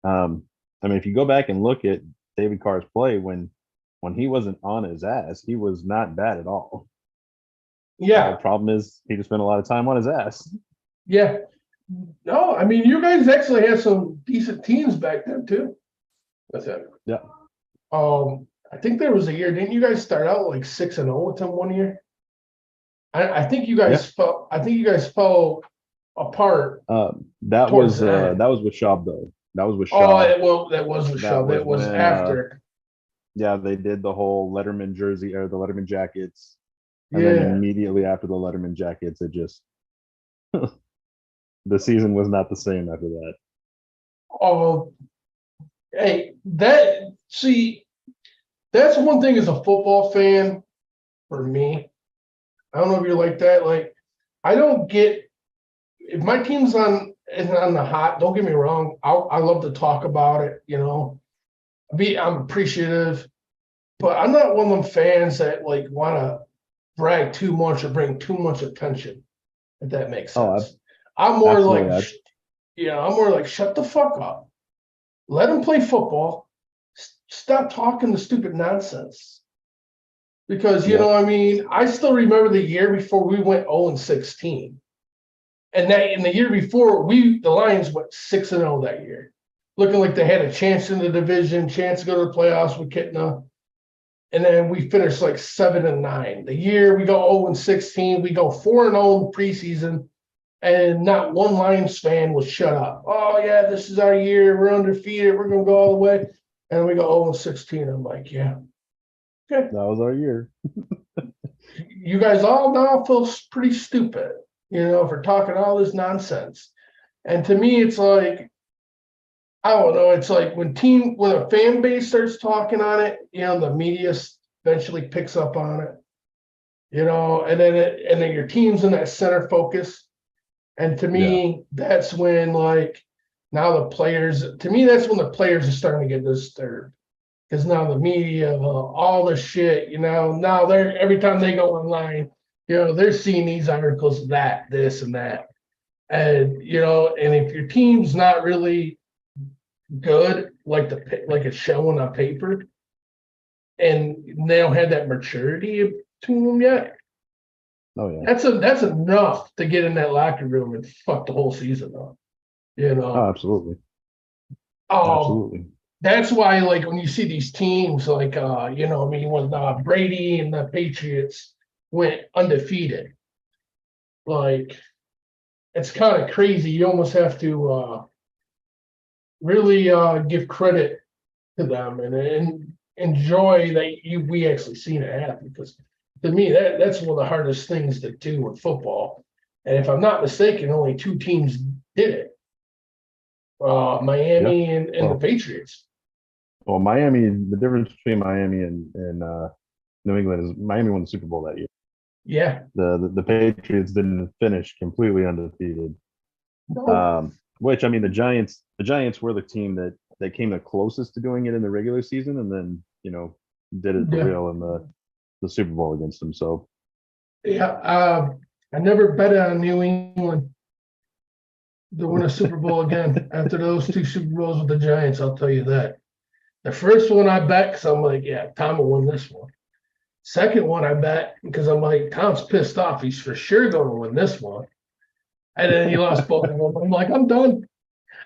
Um, I mean, if you go back and look at David Carr's play when he wasn't on his ass, he was not bad at all. yeah, Problem is, he just spent a lot of time on his ass. yeah. No, I mean you guys actually had some decent teams back then too. With him. Yeah, I think there was a year. Didn't you guys start out like 6-0 with him one year? I think you yeah. guys fell. I think you guys fell apart That towards was the end. that was with Schaub though. That was with Oh, Schaub. that was with That Shove. was It was when after. yeah, they did the whole Letterman jersey or the Letterman jackets, and then Yeah. immediately after the Letterman jackets, it just the season was not the same after that. Oh, hey, that's one thing as a football fan for me. I don't know if you're like that. Like, I don't get if my team's on the hot. Don't get me wrong. I love to talk about it. I'm appreciative, but I'm not one of them fans that like want to brag too much or bring too much attention. If that makes Oh, sense. I'm more absolutely. like, I'm more like, shut the fuck up. Let them play football. Stop talking the stupid nonsense. Because Yep. I mean, I still remember the year before we went 0-16. And that in the year before, the Lions went 6-0 that year. Looking like they had a chance in the division, chance to go to the playoffs with Kitna. And then we finished like 7-9. The year we go 0-16, we go 4-0 preseason, and not one Lions fan was shut up. Oh yeah, this is our year. We're undefeated. We're gonna go all the way. And we go 0-16. I'm like, yeah. Okay. That was our year. You guys all now feel pretty stupid, for talking all this nonsense. And to me, it's like, I don't know, it's like when a fan base starts talking on it, the media eventually picks up on it, and then your team's in that center focus. And to Yeah. me, that's when like now the players, to me, that's when the players are starting to get disturbed. because now the media, all the shit, now they're every time they go online, they're seeing these articles, this, and that. And, and if your team's not really good, like it's showing on paper, and they don't have that maturity to them yet, Oh yeah. that's enough to get in that locker room and fuck the whole season up. Oh, absolutely. Um, Absolutely. that's why, like, when you see these teams, like, when Brady and the Patriots went undefeated, like, it's kind of crazy. You almost have to really give credit to them and enjoy that we actually seen it happen. Because to me, that's one of the hardest things to do with football. And if I'm not mistaken, only two teams did it. Miami and the Patriots. Well, Miami, the difference between Miami and New England is Miami won the Super Bowl that year. Yeah. The Patriots didn't finish completely undefeated. No. Which, I mean, the Giants were the team that came the closest to doing it in the regular season, and then did it for real in the Super Bowl against them. So yeah, I never bet on New England to win a Super Bowl again after those two Super Bowls with the Giants. I'll tell you that. The first one I bet because I'm like, yeah, Tom will win this one. Second one I bet because I'm like, Tom's pissed off. He's for sure going to win this one. And then he lost both of them. I'm like, I'm done.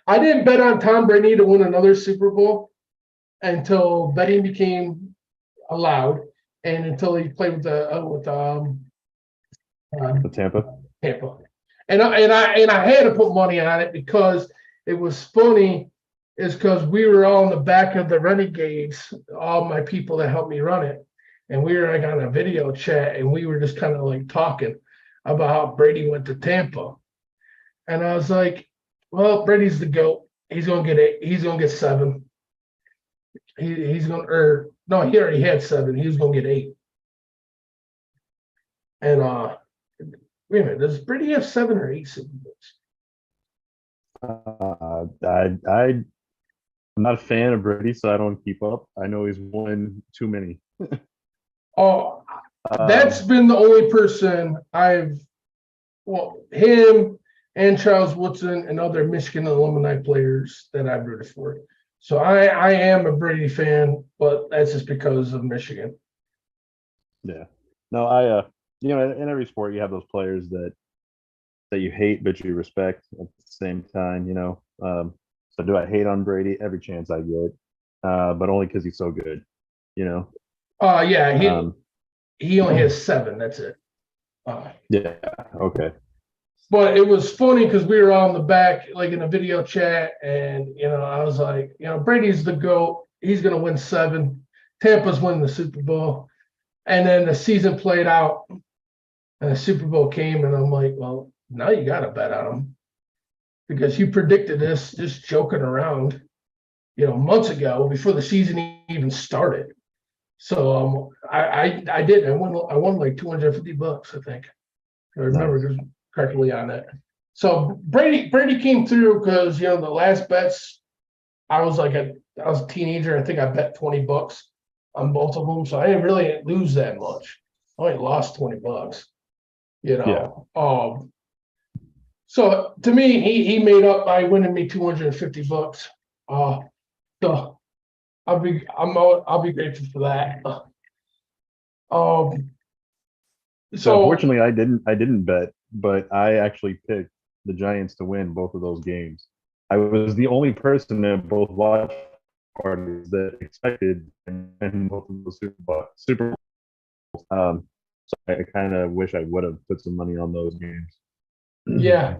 I didn't bet on Tom Brady to win another Super Bowl until betting became allowed, and until he played with the Tampa. Tampa. And I had to put money on it because it was funny. Is because we were all in the back of the Renegades, all my people that helped me run it, and we were like on a video chat, and we were just kind of like talking about how Brady went to Tampa, and I was like, "Well, Brady's the GOAT. He's gonna get 8. He's gonna get 7. He's gonna, or no, he already had 7. He was gonna get 8." And wait a minute, does Brady have 7 or 8 Super Bowls? I'm not a fan of Brady, so I don't keep up. I know he's won too many. Oh, that's been the only person him and Charles Woodson and other Michigan alumni players that I've rooted for. So I am a Brady fan, but that's just because of Michigan. Yeah. No, in every sport you have those players that you hate but you respect at the same time, So do I hate on Brady? Every chance I get, but only because he's so good, Yeah, he only has 7. That's it. Yeah. Okay. But it was funny because we were all in the back, like in a video chat, and I was like, Brady's the GOAT. He's gonna win 7. Tampa's winning the Super Bowl, and then the season played out, and the Super Bowl came, and I'm like, well, now you got to bet on him because you predicted this just joking around, months ago before the season even started. So I did. I won like $250, I think. I remember correctly on that. So Brady came through because the last bets I was a teenager. I think I bet $20 on both of them, so I didn't really lose that much. I only lost $20. Yeah. So to me, he made up by winning me $250. So I'll be grateful for that. So unfortunately, I didn't bet, but I actually picked the Giants to win both of those games. I was the only person at both watch parties that expected and both of those Super Bowls. So I kind of wish I would have put some money on those games. Yeah.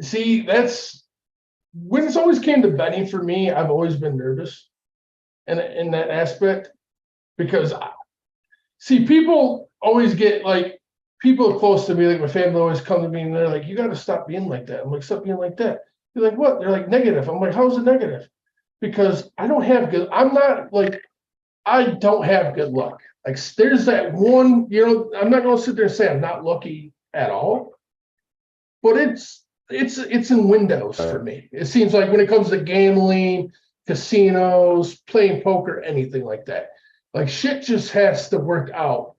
See, that's when it's always came to betting for me. I've always been nervous in that aspect because people always get like people close to me, like my family always come to me and they're like, "You got to stop being like that." I'm like, "Stop being like that." They're like, "What?" They're like, "Negative." I'm like, "How's it negative?" Because I don't have good. I don't have good luck. Like there's that one, I'm not going to sit there and say I'm not lucky at all, but it's in windows for me. It seems like when it comes to gambling, casinos, playing poker, anything like that. Like shit just has to work out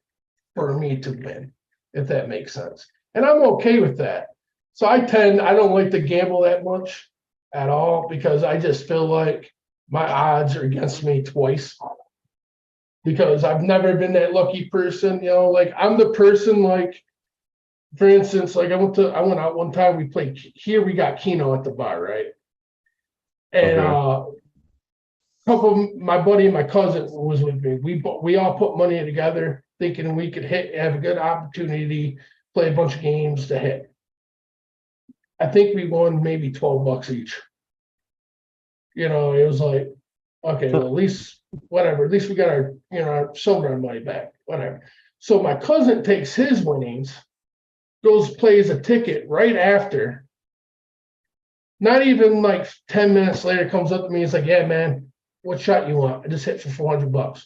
for me to win, if that makes sense. And I'm okay with that. So I don't like to gamble that much at all because I just feel like my odds are against me twice. Because I've never been that lucky person, like I'm the person like, for instance, like I went out one time, we played here, we got Keno at the bar, right? And Okay. my buddy and my cousin was with me. We all put money together, thinking we could have a good opportunity, play a bunch of games to hit. I think we won maybe $12 each. It was like, okay, well, at least whatever. At least we got our silver money back, whatever. So my cousin takes his winnings, goes plays a ticket right after. Not even like 10 minutes later, comes up to me. He's like, "Yeah, man, what shot you want? I just hit for $400."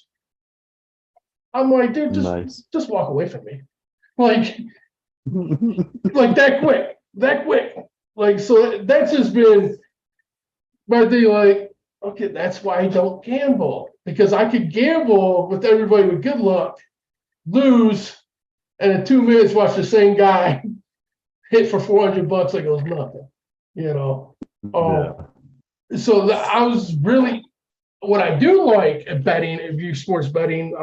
I'm like, dude, Nice. just walk away from me, like that quick. Like, so that's just been my thing. Like, okay, that's why I don't gamble, because I could gamble with everybody with good luck, lose, and in 2 minutes watch the same guy hit for $400 like it was nothing. Yeah. So I was really, what I do like at betting, if you sports betting,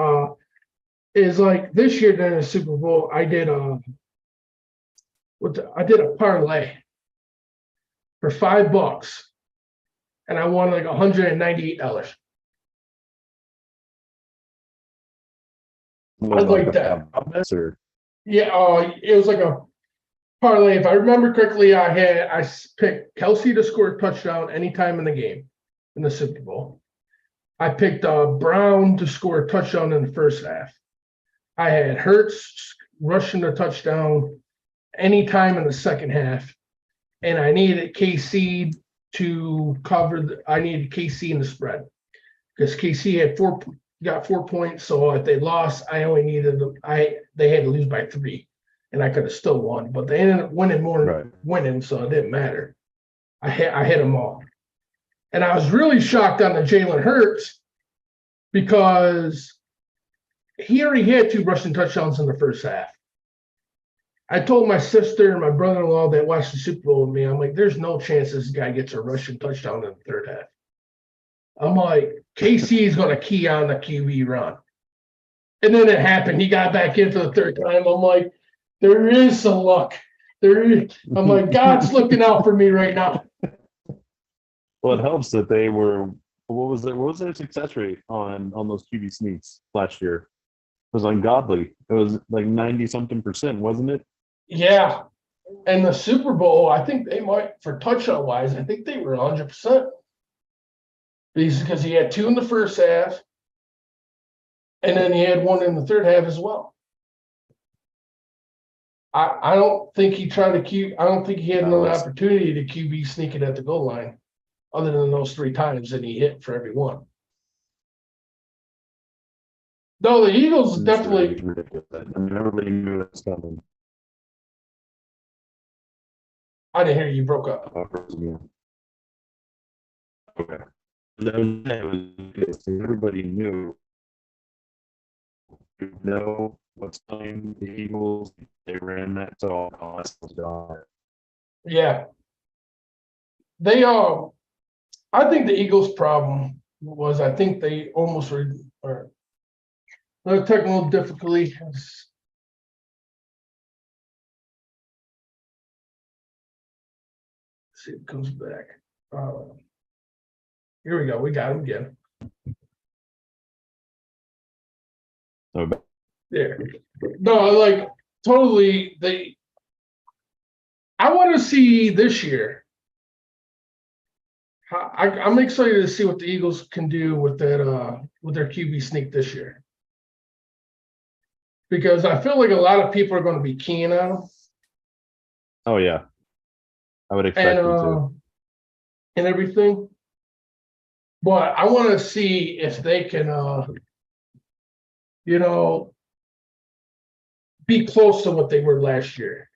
is like this year during the Super Bowl, I did I did a parlay for $5, and I won like $198. I Was like like that. or Yeah, it was like a parlay. If I remember correctly, I picked Kelsey to score a touchdown anytime in the game in the Super Bowl. I picked Brown to score a touchdown in the first half. I had Hurts rushing a touchdown anytime in the second half, and I needed KC to cover. I needed KC in the spread because KC got 4 points. So if they lost, I only needed they had to lose by 3, and I could have still won. But they ended up winning, so it didn't matter. I hit them all, and I was really shocked on the Jalen Hurts because he already had 2 rushing touchdowns in the first half. I told my sister and my brother-in-law that watched the Super Bowl with me, I'm like, there's no chance this guy gets a rushing touchdown in the third half. I'm like, KC is going to key on the QB run. And then it happened. He got back in for the third time. I'm like, there is some luck. I'm like, God's looking out for me right now. Well, it helps that they were. What was their success rate on those QB sneaks last year? It was ungodly. It was like 90-something%, wasn't it? Yeah. And the Super Bowl, I think they might, for touchdown wise, I think they were 100%. Because he had 2 in the first half, and then he had 1 in the third half as well. I don't think he tried to I don't think he had another opportunity to QB sneak it at the goal line, other than those 3 times that he hit for every one. No, the Eagles definitely. I mean, everybody knew it was coming. I didn't hear you, broke up. Okay. Everybody knew. What's coming. The Eagles, they ran that talk. Yeah. They I think the Eagles' problem was I think they almost were no technical difficulty. See, it comes back. Here we go. We got him again. Okay. There. No, like totally. I want to see this year. I'm excited to see what the Eagles can do with that with their QB sneak this year, because I feel like a lot of people are going to be keying on them. Oh yeah, I would expect them to. And everything. But I want to see if they can, be close to what they were last year.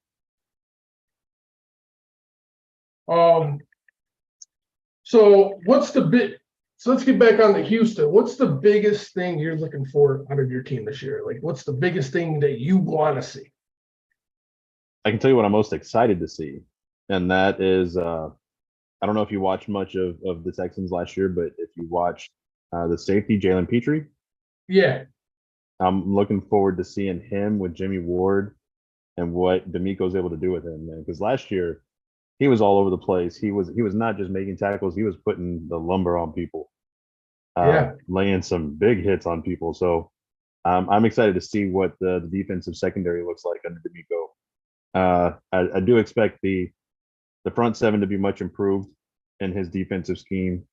So what's the bit? So let's get back on to Houston. What's the biggest thing you're looking for out of your team this year? Like, what's the biggest thing that you want to see? I can tell you what I'm most excited to see, and that is I don't know if you watched much of the Texans last year, but if you watched the safety Jalen Petrie, Yeah, I'm looking forward to seeing him with Jimmy Ward and what D'Amico's able to do with him, man. Because last year he was all over the place. He was not just making tackles; he was putting the lumber on people, yeah. laying some big hits on people. So I'm excited to see what the defensive secondary looks like under D'Amico. I do expect the front seven to be much improved in his defensive scheme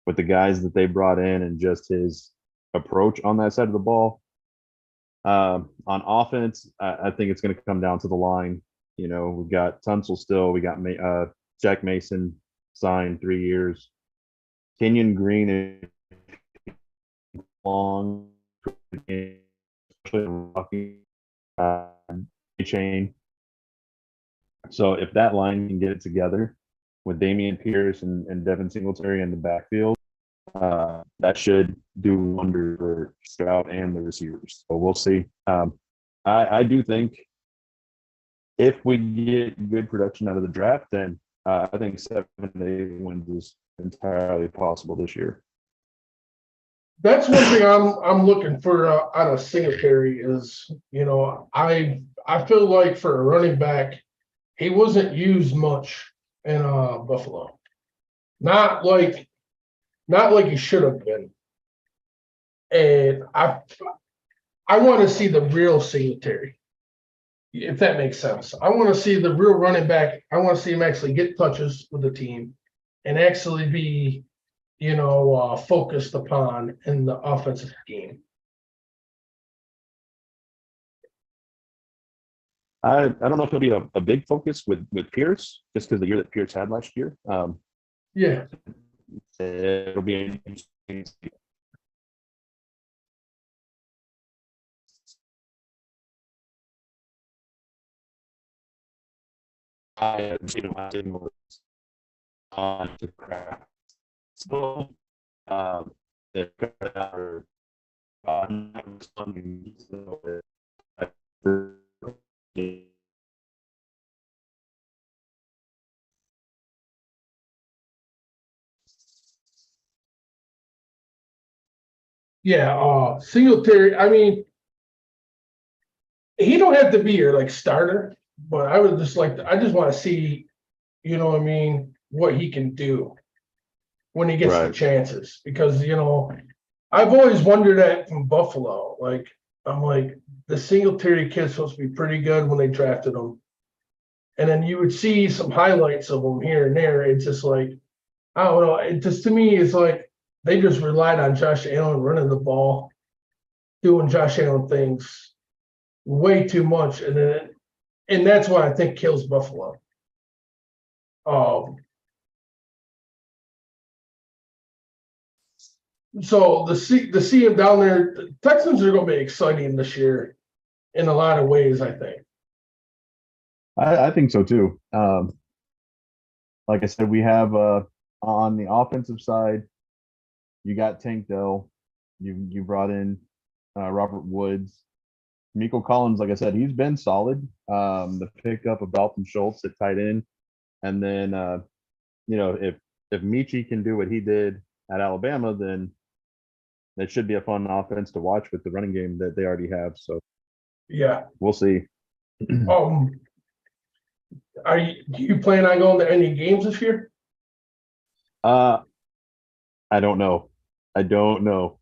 with the guys that they brought in and just his approach on that side of the ball. On offense, I think it's going to come down to the line. You know, we've got Tunsil still. We got Jack Mason signed 3 years. Kenyon Green is long, especially chain. So if that line can get it together with Damian Pierce and Devin Singletary in the backfield, that should do wonders for Stroud and the receivers. So we'll see. I do think if we get good production out of the draft, then I think 7 to 8 wins is entirely possible this year. That's one thing I'm looking for out of Singletary is, you know, I feel like for a running back, he wasn't used much in Buffalo. Not like he should have been. And I want to see the real Singletary, if that makes sense. I want to see the real running back. I want to see him actually get touches with the team and actually be, you know, focused upon in the offensive scheme. I don't know if it'll be a big focus with Pierce, just because the year that Pierce had last year. Yeah. It'll be interesting. I was on the craft. So, it cut out or not responding. So Yeah. Singletary, I mean, he don't have to be your like starter, but I would just like I just want to see, you know what I mean, what he can do when he gets the right. chances. Because, you know, I've always wondered that from Buffalo. Like, I'm like, the Singletary kid's supposed to be pretty good when they drafted him. And then you would see some highlights of him here and there. It's just like, I don't know. It just to me is like they just relied on Josh Allen running the ball, doing Josh Allen things way too much. And that's what I think kills Buffalo. Um, so the see him down there, the Texans are going to be exciting this year in a lot of ways. I think. I think so too. Like I said, we have on the offensive side, you got Tank Dell, you brought in Robert Woods, Miko Collins. Like I said, he's been solid. The pickup of Dalton Schultz at tight end, and then you know if Michi can do what he did at Alabama, then it should be a fun offense to watch with the running game that they already have. So Yeah. we'll see. Do you plan on going to any games this year? I don't know. I don't know.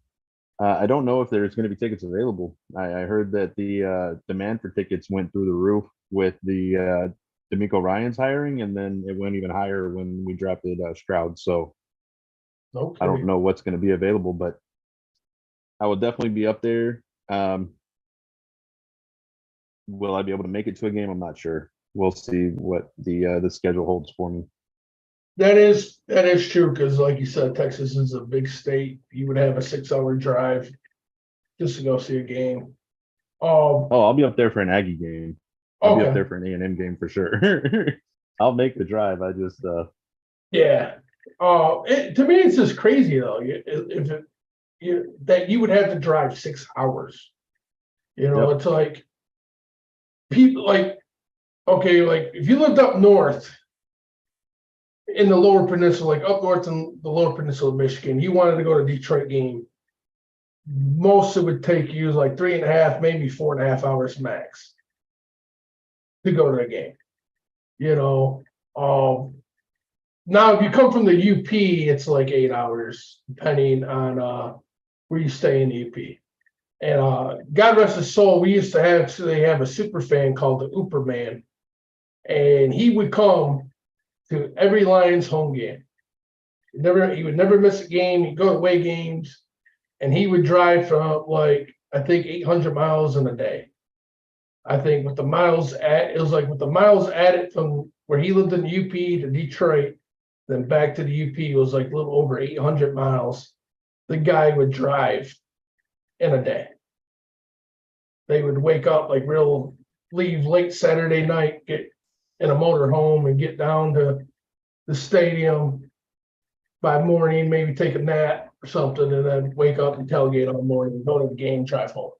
I don't know if there's going to be tickets available. I heard that the demand for tickets went through the roof with the D'Amico Ryan's hiring, and then it went even higher when we drafted Stroud. So I don't Okay. know what's going to be available, but I will definitely be up there. Will I be able to make it to a game? I'm not sure. We'll see what the schedule holds for me. That is true because, like you said, Texas is a big state. You would have a 6-hour drive just to go see a game. Oh, I'll be up there for an Aggie game. I'll be up Okay. there for an A&M game for sure. I'll make the drive. I just Yeah. To me, it's just crazy though. If that you would have to drive 6 hours. Yep. It's like people like okay, like if you lived up north in the lower peninsula, like up north in the lower peninsula of Michigan, you wanted to go to a Detroit game, most it would take you like 3.5, maybe 4.5 hours max to go to a game. You know, now if you come from the UP, it's like 8 hours, depending on where you stay in the UP. And God rest his soul, we used to have a super fan called the Ooper Man, and he would come to every Lions home game. He would never miss a game. He'd go to away games, and he would drive from like I think 800 miles in a day. I think with the miles at it was like with the miles added from where he lived in the UP to Detroit, then back to the UP it was like a little over 800 miles. The guy would drive in a day. They would wake up like leave late Saturday night, get in a motor home and get down to the stadium by morning, maybe take a nap or something, and then wake up and tailgate all morning, go to the game, drive home.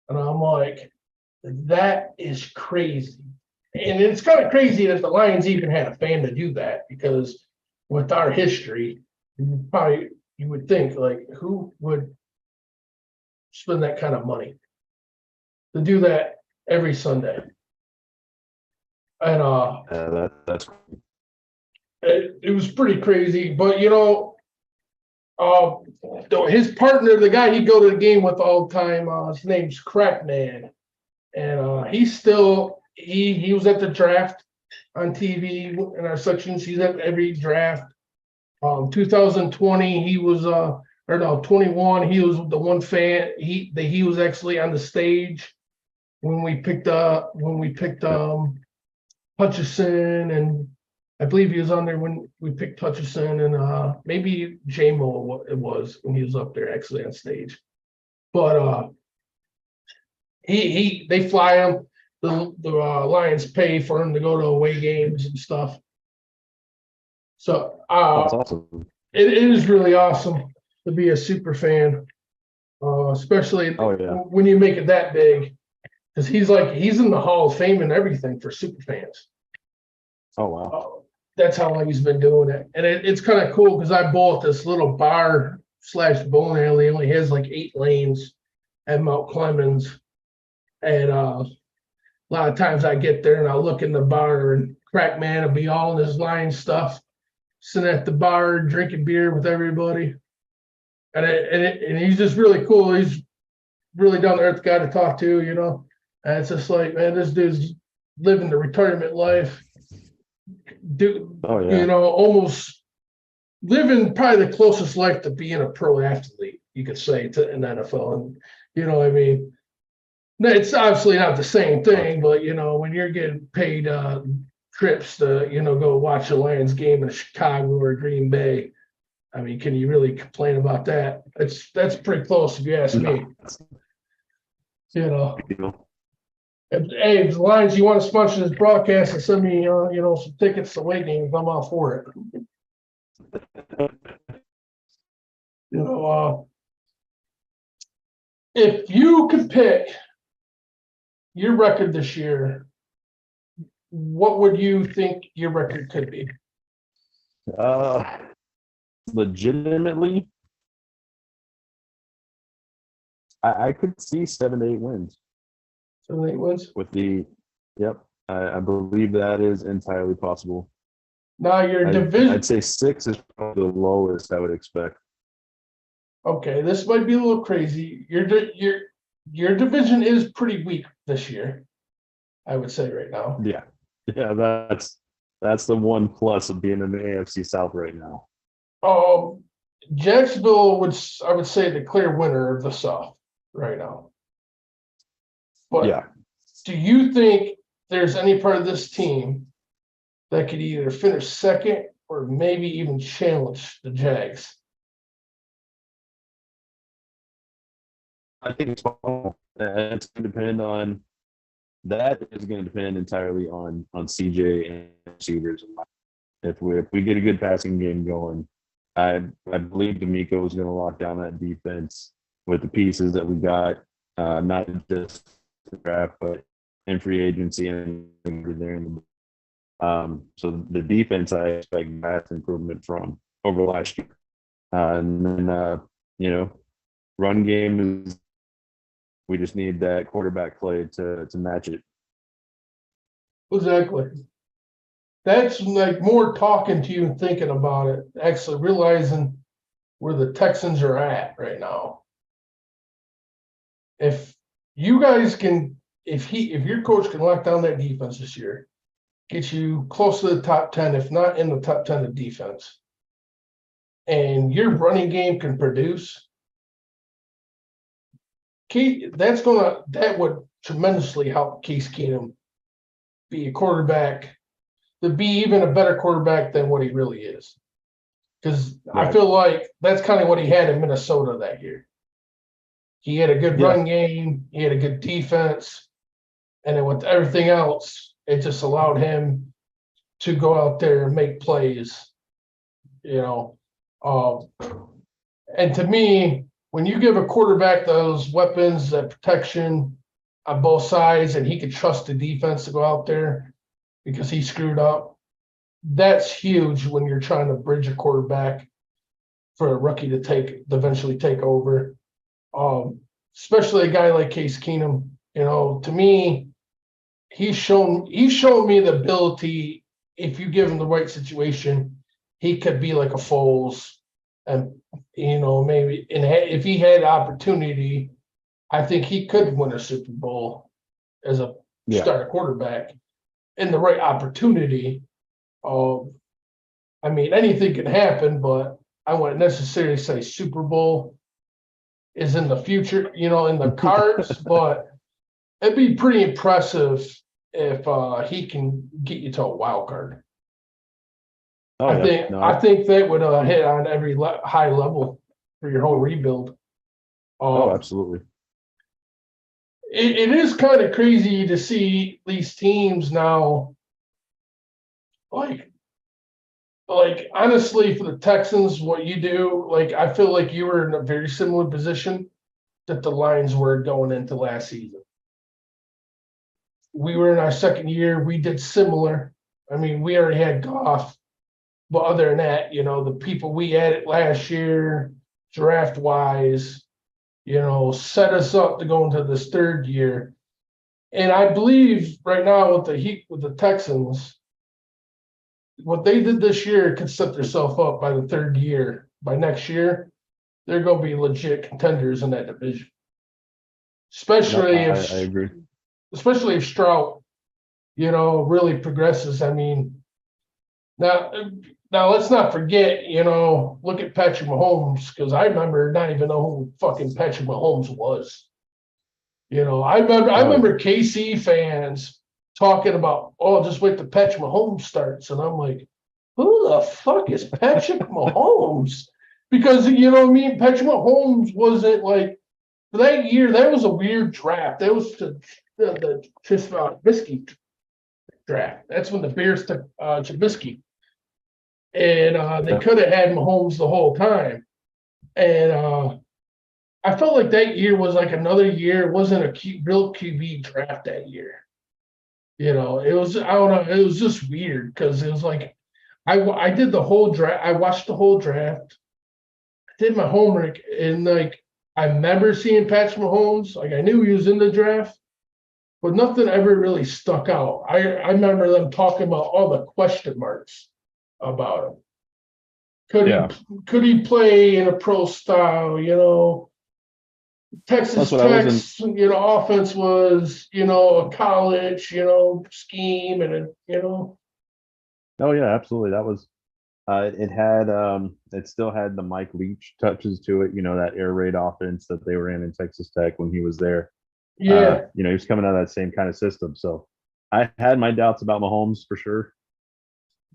And I'm like, that is crazy. And it's kind of crazy that the Lions even had a fan to do that because with our history, you would think like who would spend that kind of money to do that every Sunday. And That's it was pretty crazy. But his partner, the guy he'd go to the game with all the time, his name's Crackman, and he was at the draft on TV in our sections. He's at every draft. 2020, he was or no 21. He was the one fan. He was actually on the stage when we picked Hutchison, and I believe he was on there when we picked Hutchison, and maybe J-Mo it was when he was up there actually on stage. But they fly him. The Lions pay for him to go to away games and stuff. So that's awesome. it is really awesome to be a super fan, especially when you make it that big, because he's in the Hall of Fame and everything for super fans. Oh wow. That's how long he's been doing it, and it's kind of cool because I bowl at this little bar / bowling alley. It only has like 8 lanes at Mount Clemens, and a lot of times I get there and I look in the bar and Crackman will be all in his line stuff, sitting at the bar drinking beer with everybody, and he's just really cool. He's really down to earth guy to talk to, And it's just like, man, this dude's living the retirement life. Almost living probably the closest life to being a pro athlete, you could say, to an NFL. And I mean, it's obviously not the same thing, but when you're getting paid trips to go watch a Lions game in Chicago or Green Bay, I mean, can you really complain about that? That's pretty close if you ask me. Hey, if the Lions, you want to sponsor this broadcast and send me, some tickets to away games, I'm all for it. If you could pick your record this year, what would you think your record could be? Legitimately, I could see 7 to 8 wins. 7 to 8 wins? Yep. I believe that is entirely possible. Now your division. I'd say 6 is probably the lowest I would expect. Okay, this might be a little crazy. Your division is pretty weak this year, I would say right now. Yeah, that's the one plus of being in the AFC South right now. Jacksonville I would say the clear winner of the South right now. But do you think there's any part of this team that could either finish second or maybe even challenge the Jags? I think it's going to depend on that. Is going to depend entirely on CJ and receivers. If we get a good passing game going, I believe D'Amico is going to lock down that defense with the pieces that we got, not just the draft, but in free agency and there. So the defense I expect vast improvement from over last year, and then you know, run game is we just need that quarterback play to match it. Exactly. That's like more talking to you and thinking about it, actually realizing where the Texans are at right now. If you guys can, if your coach can lock down that defense this year, get you close to the top 10, if not in the top 10 of defense, and your running game can produce, that would tremendously help Case Keenum be a quarterback, to be even a better quarterback than what he really is. Because I feel like that's kind of what he had in Minnesota that year. He had a good run game, he had a good defense, and then with everything else, it just allowed him to go out there and make plays, you know. And to me, when you give a quarterback those weapons, that protection on both sides, and he could trust the defense to go out there because he screwed up, that's huge when you're trying to bridge a quarterback for a rookie to eventually take over. Especially a guy like Case Keenum, to me, he's shown me the ability, if you give him the right situation, he could be like a Foles. And, maybe, and if he had opportunity, I think he could win a Super Bowl as a starter quarterback in the right opportunity. I mean, anything can happen, but I wouldn't necessarily say Super Bowl is in the future, in the cards, but it'd be pretty impressive if he can get you to a wild card. I think that would hit on every high level for your whole rebuild. Absolutely. It is kind of crazy to see these teams now, like honestly, for the Texans, what you do, I feel like you were in a very similar position that the Lions were going into last season. We were in our second year. We did similar. I mean, we already had Goff. But other than that, the people we added last year, draft-wise, set us up to go into this third year. And I believe right now with the Texans, what they did this year could set themselves up by the third year. By next year, they're going to be legit contenders in that division. Especially I agree. Especially if Stroud, really progresses. I mean, now let's not forget, look at Patrick Mahomes, because I remember not even know who fucking Patrick Mahomes was. I remember KC fans talking about, just wait till Patrick Mahomes starts. And I'm like, who the fuck is Patrick Mahomes? Because, Patrick Mahomes wasn't for that year, that was a weird draft. That was the Trubisky draft. That's when the Bears took Trubisky. And they could have had Mahomes the whole time. And I felt like that year was like another year. It wasn't a real QB draft that year. It was, I don't know, it was just weird because it was like I did the whole draft. I watched the whole draft, did my homework, and I remember seeing Patrick Mahomes. I knew he was in the draft, but nothing ever really stuck out. I remember them talking about all the question marks about him. Could he play in a pro style? Texas Tech's offense was a college scheme, and Oh yeah, absolutely. That was it had it still had the Mike Leach touches to it. That air raid offense that they were in Texas Tech when he was there. Yeah. He was coming out of that same kind of system. So I had my doubts about Mahomes for sure.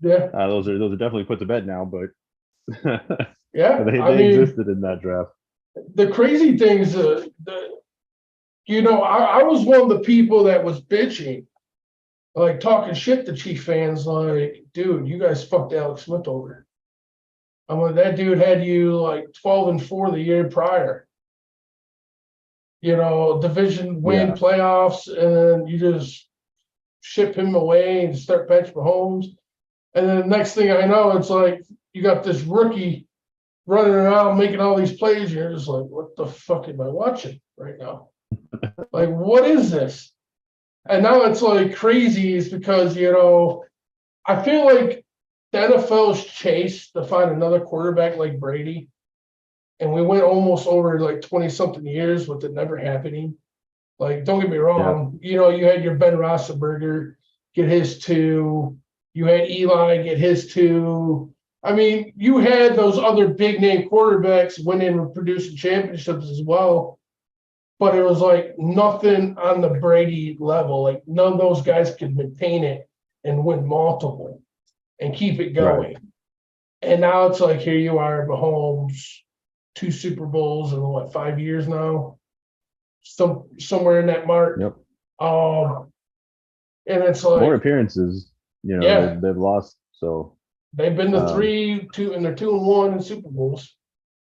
Yeah. Those are definitely put to bed now, but yeah, they existed in that draft. The crazy thing is, I was one of the people that was bitching like talking shit to Chief fans, like, dude, you guys fucked Alex Smith over. I'm like, that dude had you like 12-4 the year prior. Division win Yeah. playoffs, and you just ship him away and start Patrick Mahomes. And then the next thing I know, it's like you got this rookie running around making all these plays. And you're just like, what the fuck am I watching right now? Like, what is this? And now it's like crazy is because, I feel like the NFL's chase to find another quarterback like Brady. And we went almost over like 20 something years with it never happening. Like, don't get me wrong, you had your Ben Roethlisberger get his 2. You had Eli get his 2. I mean, you had those other big name quarterbacks winning and producing championships as well. But it was like nothing on the Brady level. Like, none of those guys could maintain it and win multiple and keep it going. Right. And now it's like, here you are, Mahomes, 2 Super Bowls in 5 years now? Somewhere in that mark. Yep. And it's like More appearances, Yeah. they've lost. So they've been to 3-2, and they're 2-1 in Super Bowls.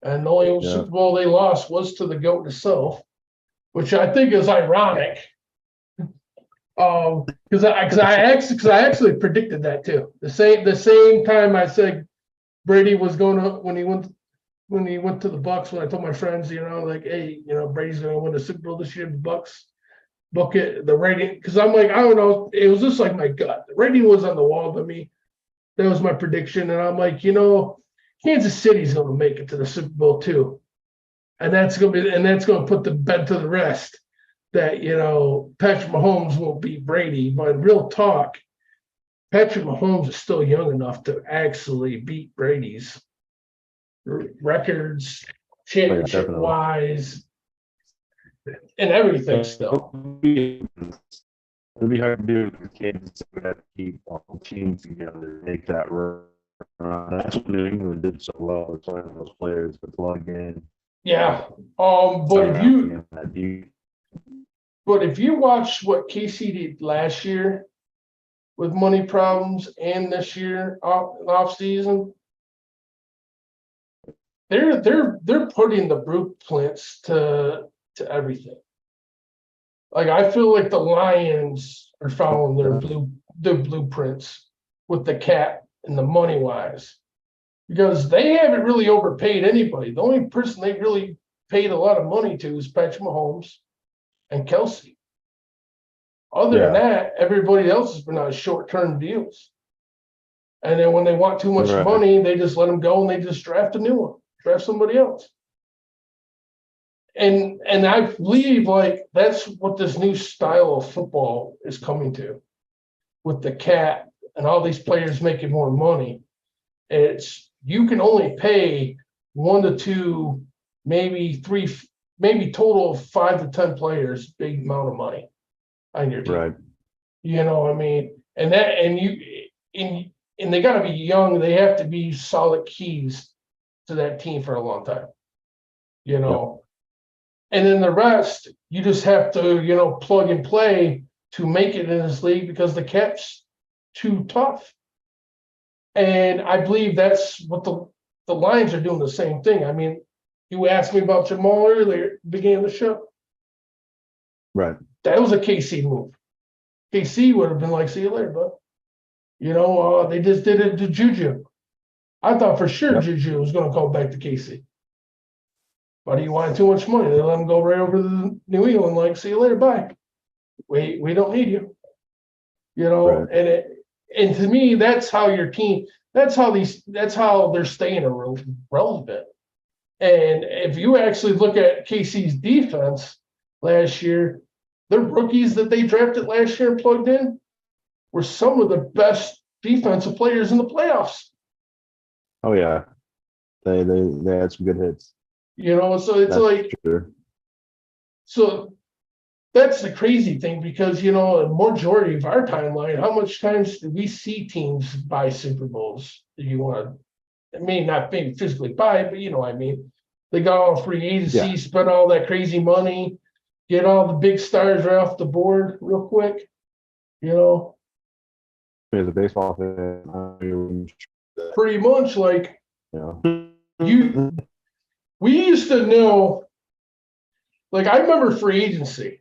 And the only Yeah. Super Bowl they lost was to the GOAT itself, which I think is ironic. Because I actually predicted that too. The same time I said Brady was going to when he went to the Bucks. When I told my friends, like, hey, Brady's going to win the Super Bowl this year. The Bucks book it, the rating, because I'm like, I don't know. It was just like my gut. The rating was on the wall to me. That was my prediction, and I'm like, Kansas City's going to make it to the Super Bowl too, and that's going to put the bed to the rest. That Patrick Mahomes won't beat Brady, but real talk, Patrick Mahomes is still young enough to actually beat Brady's records, championship wise, and everything. Still, it'll be hard to do because Kansas would have to keep all the teams together, make that run. That's what New England did so well. It's one of those players to plug in. Yeah. But if you watch what KC did last year with money problems and this year off season, they're putting the blueprints to everything. Like, I feel like the Lions are following their blueprints with the cap and the money wise, because they haven't really overpaid anybody. The only person they really paid a lot of money to is Patrick Mahomes and Kelsey. Other than that, everybody else has been on short-term deals. And then when they want too much money, they just let them go and they just draft a new one, draft somebody else. And I believe like that's what this new style of football is coming to, with the cap and all these players making more money. It's you can only pay 1 to 2, maybe 3, maybe total of 5 to 10 players big amount of money on your team. Right. I mean, and they got to be young. They have to be solid keys to that team for a long time. And then the rest, you just have to, plug and play to make it in this league because the cap's too tough. And I believe that's what the Lions are doing the same thing. I mean, you asked me about Jamal earlier, beginning of the show. Right. That was a KC move. KC would have been like, see you later, bud. They just did it to Juju. I thought for sure Juju was going to go back to KC. But he wanted too much money. They let him go right over to New England, like, see you later, bye. We don't need you. Right. And to me, that's how your team, that's how they're staying relevant. And if you actually look at KC's defense last year, the rookies that they drafted last year and plugged in were some of the best defensive players in the playoffs. Oh yeah, they had some good hits. So it's like, so that's the crazy thing, because a majority of our timeline, how much times do we see teams buy Super Bowls? You want to, it may not maybe physically buy it, but what I mean. They got all free agency, spent all that crazy money, get all the big stars right off the board real quick. as a baseball fan, Pretty much like you you, we used to know, like I remember free agency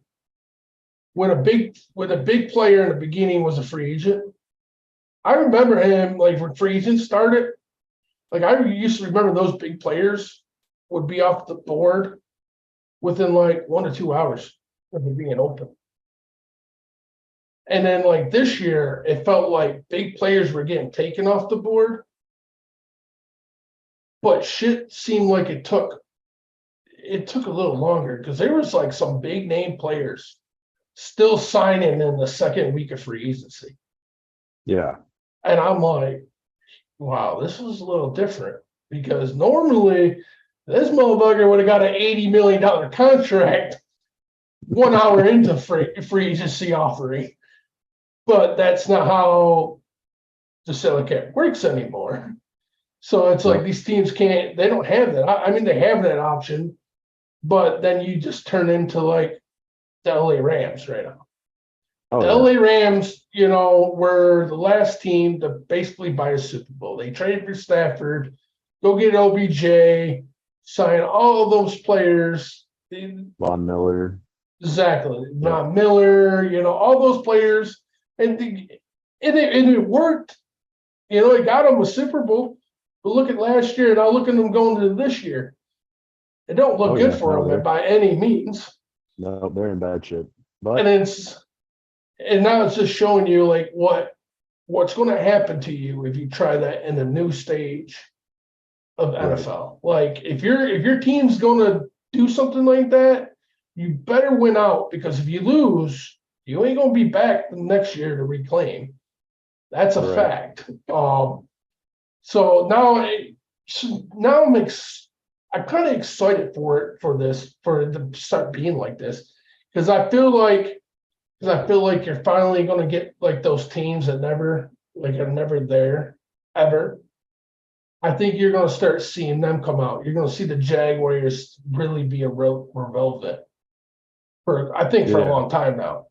when a big player in the beginning was a free agent. I remember him like when free agents started. Like I used to remember those big players would be off the board within like 1 to 2 hours of it being open. And then like this year, it felt like big players were getting taken off the board, but shit seemed like it took a little longer because there was like some big name players still signing in the second week of free agency. yeah, And I'm like, wow, this is a little different because normally this motherfucker would have got an $80 million contract 1 hour into free agency offering. But that's not how the salary cap works anymore. So it's like these teams they don't have that. I mean, they have that option, but then you just turn into like the LA Rams right now. oh, The LA Rams, were the last team to basically buy a Super Bowl. They traded for Stafford, go get OBJ, sign all of those players. Von Miller. Exactly. Von Miller, all those players. And it worked. It got them a Super Bowl. But look at last year, now look at them going to this year. It don't look good for them by any means. No, they're in bad shape. But and now it's just showing you like what's going to happen to you if you try that in the new stage of NFL. Like if your team's going to do something like that, you better win out because if you lose, you ain't going to be back the next year to reclaim. That's a fact. So now I'm kind of excited for it to start being like this because I feel like you're finally going to get like those teams that are never there ever. I think you're going to start seeing them come out. You're going to see the Jaguars really be a real relevant for a long time now.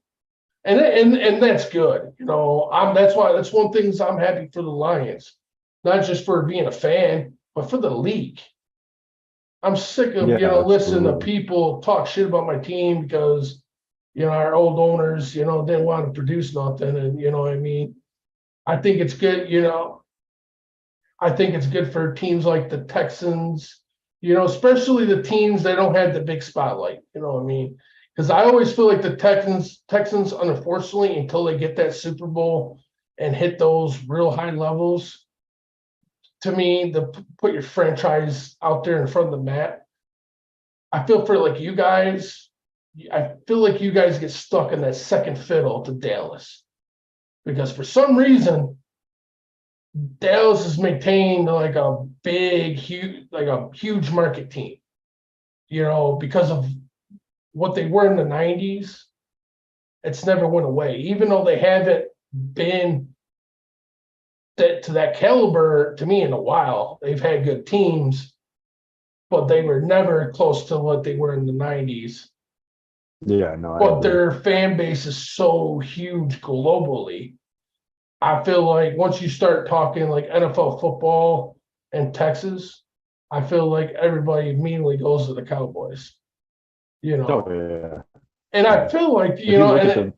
And that's good. That's one thing I'm happy for the Lions, not just for being a fan, but for the league. I'm sick of listening to people talk shit about my team because our old owners didn't want to produce nothing, and what I mean. I think it's good. I think it's good for teams like the Texans, especially the teams that don't have the big spotlight. You know what I mean? Because I always feel like the Texans, unfortunately, until they get that Super Bowl and hit those real high levels, to me, to put your franchise out there in front of the map, I feel for like you guys. I feel like you guys get stuck in that second fiddle to Dallas because for some reason, Dallas has maintained like a huge market team, because of what they were in the 90s. It's never went away, even though they haven't been to that caliber to me in a while. They've had good teams, but they were never close to what they were in the 90s. Yeah, no. But their fan base is so huge globally. I feel like once you start talking like NFL football and Texas, I feel like everybody immediately goes to the Cowboys. Oh, yeah. And I feel like I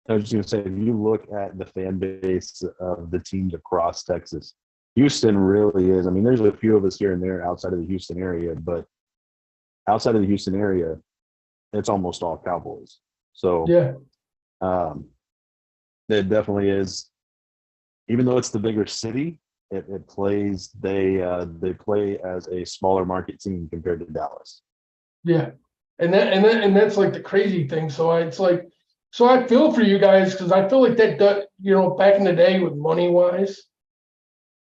was just gonna say, if you look at the fan base of the teams across Texas, Houston really is. I mean, there's a few of us here and there outside of the Houston area, but outside of the Houston area, it's almost all Cowboys. So it definitely is. Even though it's the bigger city, it plays. They play as a smaller market team compared to Dallas. Yeah, and that's like the crazy thing. So I feel for you guys because I feel like that back in the day with money wise,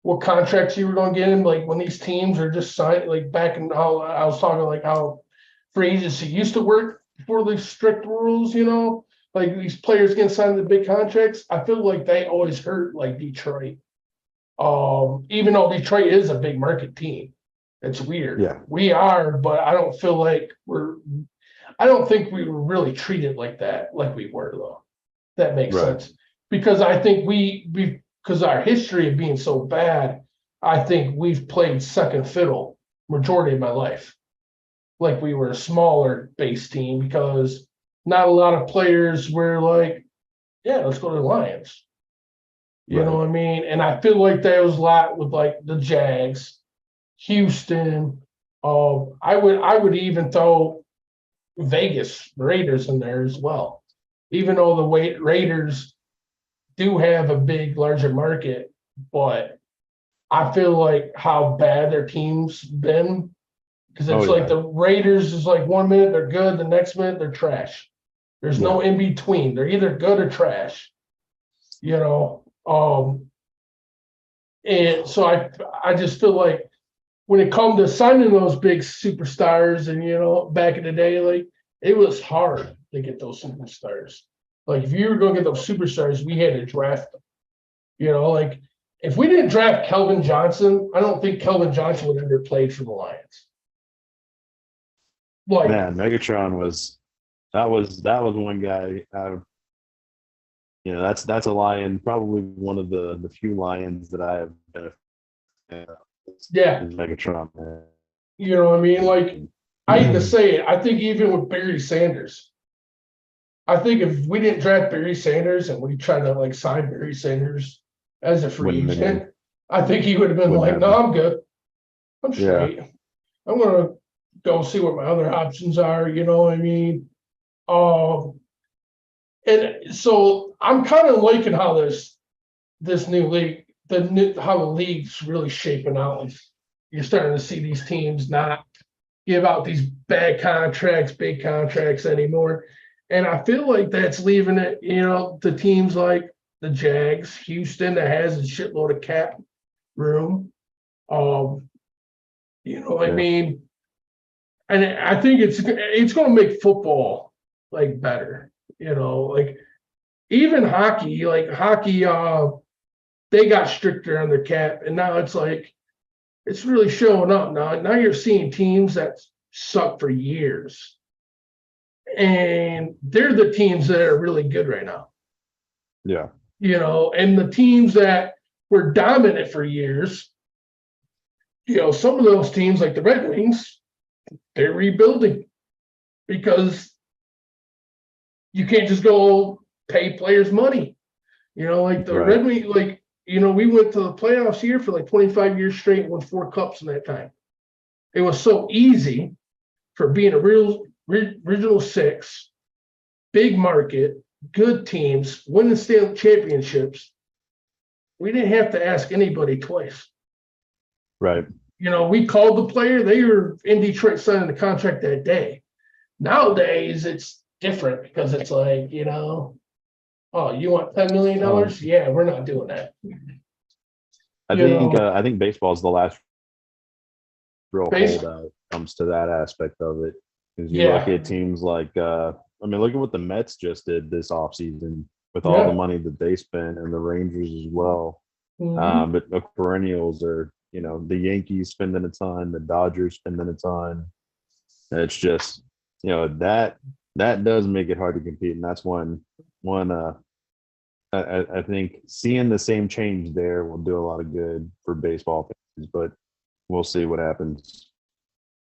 what contracts you were going to get in, like when these teams are just signed, like back in how I was talking like how free agency used to work before the strict rules, like these players getting signed to big contracts. I feel like they always hurt like Detroit. Even though Detroit is a big market team. It's weird. Yeah. We are, but I don't feel like I don't think we were really treated like that, like we were though. That makes sense. because I think because our history of being so bad, I think we've played second fiddle majority of my life. Like we were a smaller base team because not a lot of players were like, yeah, let's go to the Lions. You know what I mean? And I feel like there was a lot with like the Jags, Houston. I would even throw Vegas Raiders in there as well. Even though the Raiders do have a big, larger market, but I feel like how bad their team's been. Because it's like the Raiders is like 1 minute they're good, the next minute they're trash. There's no in between. They're either good or trash. You know. And so I just feel like when it comes to signing those big superstars, and back in the day, like it was hard to get those superstars. Like if you were going to get those superstars, we had to draft them. Like if we didn't draft Kelvin Johnson, I don't think Kelvin Johnson would have ever played for the Lions. Like, man, Megatron was one guy. That's a Lion, probably one of the few Lions that I have been a fan of. Yeah, Megatron, man. You know what I mean? Like, I hate to say it, I think even with Barry Sanders, I think if we didn't draft Barry Sanders and we tried to like sign Barry Sanders as a free agent, I think he would have been like, no, I'm good. I'm straight. I'm gonna go see what my other options are, you know what I mean? And so I'm kind of liking how this new league, how the league's really shaping out. You're starting to see these teams not give out these big contracts anymore. And I feel like that's leaving it, the teams like the Jags, Houston, that has a shitload of cap room. I mean, and I think it's going to make football like better, like even hockey, they got stricter on their cap, and now it's like it's really showing up now. Now you're seeing teams that suck for years, and they're the teams that are really good right now. Yeah. And the teams that were dominant for years, some of those teams like the Red Wings, they're rebuilding because you can't just go pay players money. Like the Red Wings, we went to the playoffs here for like 25 years straight and won 4 cups in that time. It was so easy for being a regional 6, big market, good teams, winning state championships. We didn't have to ask anybody twice. Right. We called the player. They were in Detroit signing the contract that day. Nowadays, it's different because it's like, oh, you want $10 million? Yeah, we're not doing that. I think baseball is the last real holdout comes to that aspect of it. Because you look at teams like, look at what the Mets just did this offseason with all the money that they spent, and the Rangers as well. Mm-hmm. But the perennials are, the Yankees spending a ton, the Dodgers spending a ton. And it's just, that does make it hard to compete, and that's one. I think seeing the same change there will do a lot of good for baseball fans, but we'll see what happens.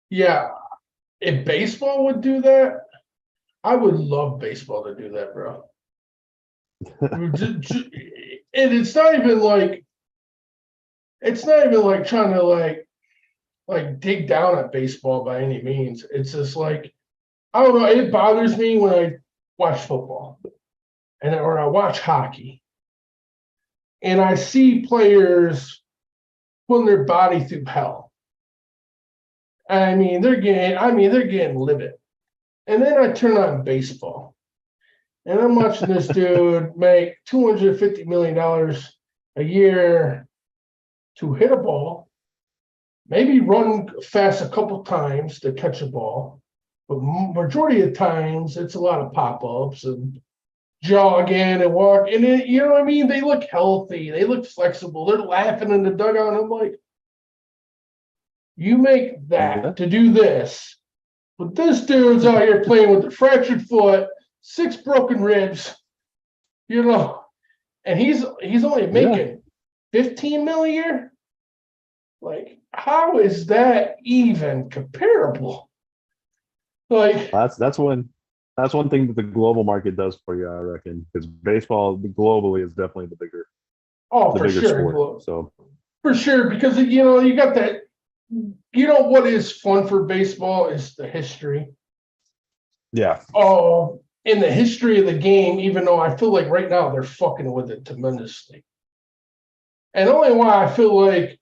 Yeah, if baseball would do that, I would love baseball to do that, bro. And it's not even like trying to like dig down at baseball by any means. It's just like, I don't know, it bothers me when I watch football or I watch hockey and I see players putting their body through hell. They're getting livid. And then I turn on baseball and I'm watching this dude make $250 million a year to hit a ball, maybe run fast a couple times to catch a ball, but majority of times it's a lot of pop-ups and jogging and walk. And it, they look healthy, they look flexible, they're laughing in the dugout. And I'm like, you make that to do this, but this dude's out here playing with a fractured foot, 6 broken ribs, and he's only making 15 million a year. Like, how is that even comparable? Like, That's one thing that the global market does for you, I reckon, because baseball globally is definitely oh, the for bigger sure, sport. So for sure, because you got that. What is fun for baseball is the history. yeah, Oh, in the history of the game, even though I feel like right now they're fucking with it tremendously. And the only why I feel like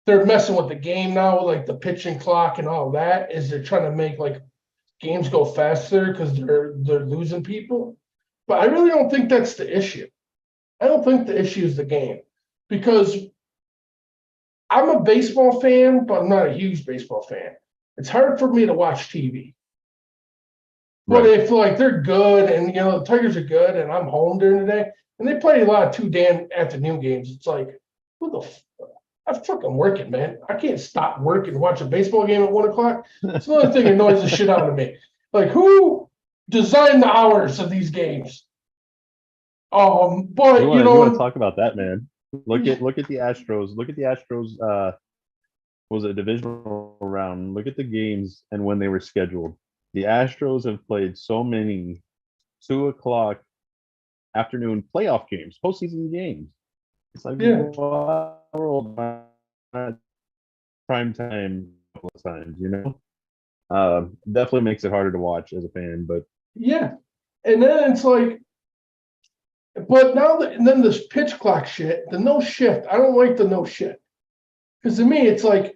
they're messing with the game now, like the pitching clock and all that, is they're trying to make like games go faster because they're losing people. But I really don't think that's the issue. I don't think the issue is the game because I'm a baseball fan, but I'm not a huge baseball fan. It's hard for me to watch TV. But right. if like they're good and the Tigers are good and I'm home during the day and they play a lot of 2 damn afternoon games, it's like, who the I'm fucking working, man. I can't stop working and watch a baseball game at 1 o'clock. It's another thing that annoys the shit out of me. Like, who designed the hours of these games? But You want to talk about that, man? Look at the Astros. Look at the Astros. Was it a divisional round? Look at the games and when they were scheduled. The Astros have played so many 2 o'clock afternoon playoff games, postseason games. It's like, yeah, world prime time a couple of times, definitely makes it harder to watch as a fan, but yeah. And then it's like, but now that, and then this pitch clock shit, the no shift. I don't like the no shift. Because to me, it's like,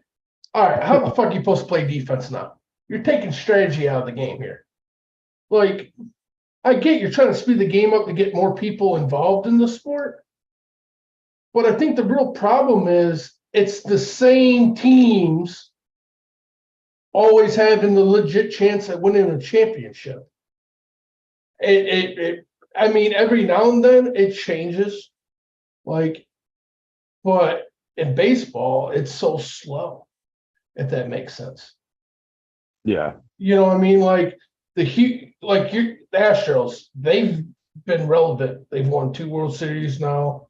all right, how the fuck are you supposed to play defense now? You're taking strategy out of the game here. Like, I get you're trying to speed the game up to get more people involved in the sport. But I think the real problem is it's the same teams always having the legit chance at winning a championship. I mean, every now and then it changes. Like, but in baseball, it's so slow, if that makes sense. yeah. You know what I mean? Like the Astros, they've been relevant. They've won 2 World Series now.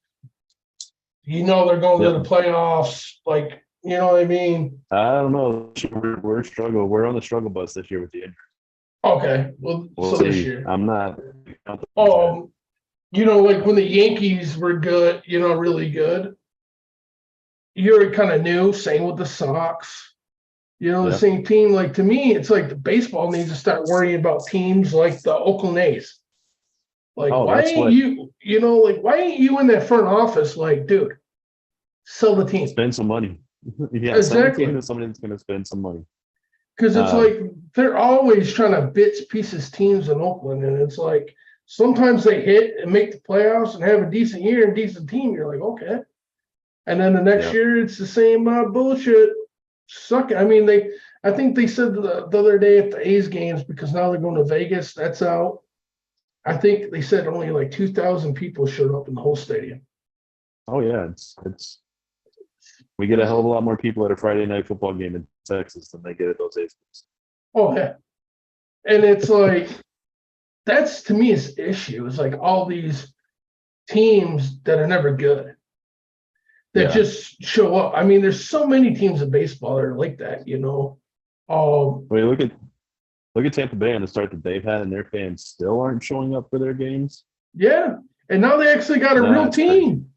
They're going to Yep. the playoffs. Like, you know what I mean? I don't know. We're struggle. We're on the struggle bus this year with the injury. Okay, well, We'll so this see. year, I'm not. like when the Yankees were good, really good. You're kind of new. Same with the Sox. The Yep. same team. Like to me, it's like the baseball needs to start worrying about teams like the Oakland A's. Like, Oh, why that's ain't what. why ain't you in that front office? Like, dude, sell the team. Spend some money. Yeah, sell the team Exactly. to somebody that's going to spend some money. Because it's Um, like they're always trying to bits pieces teams in Oakland, and it's like sometimes they hit and make the playoffs and have a decent year and decent team. You're like, okay, and then the next yeah. year it's the same bullshit. Suck it. I mean, I think they said the other day at the A's games because now they're going to Vegas. That's out. I think they said only like 2,000 people showed up in the whole stadium. Oh yeah. It's. We get a hell of a lot more people at a Friday night football game in Texas than they get at those A's. Oh yeah, and it's like that's to me is the issue. It's like all these teams that are never good that Yeah. just show up. I mean, there's so many teams in baseball that are like that. I mean, look at Tampa Bay and the start that they've had, and their fans still aren't showing up for their games. Yeah, and now they actually got a real That's crazy. team.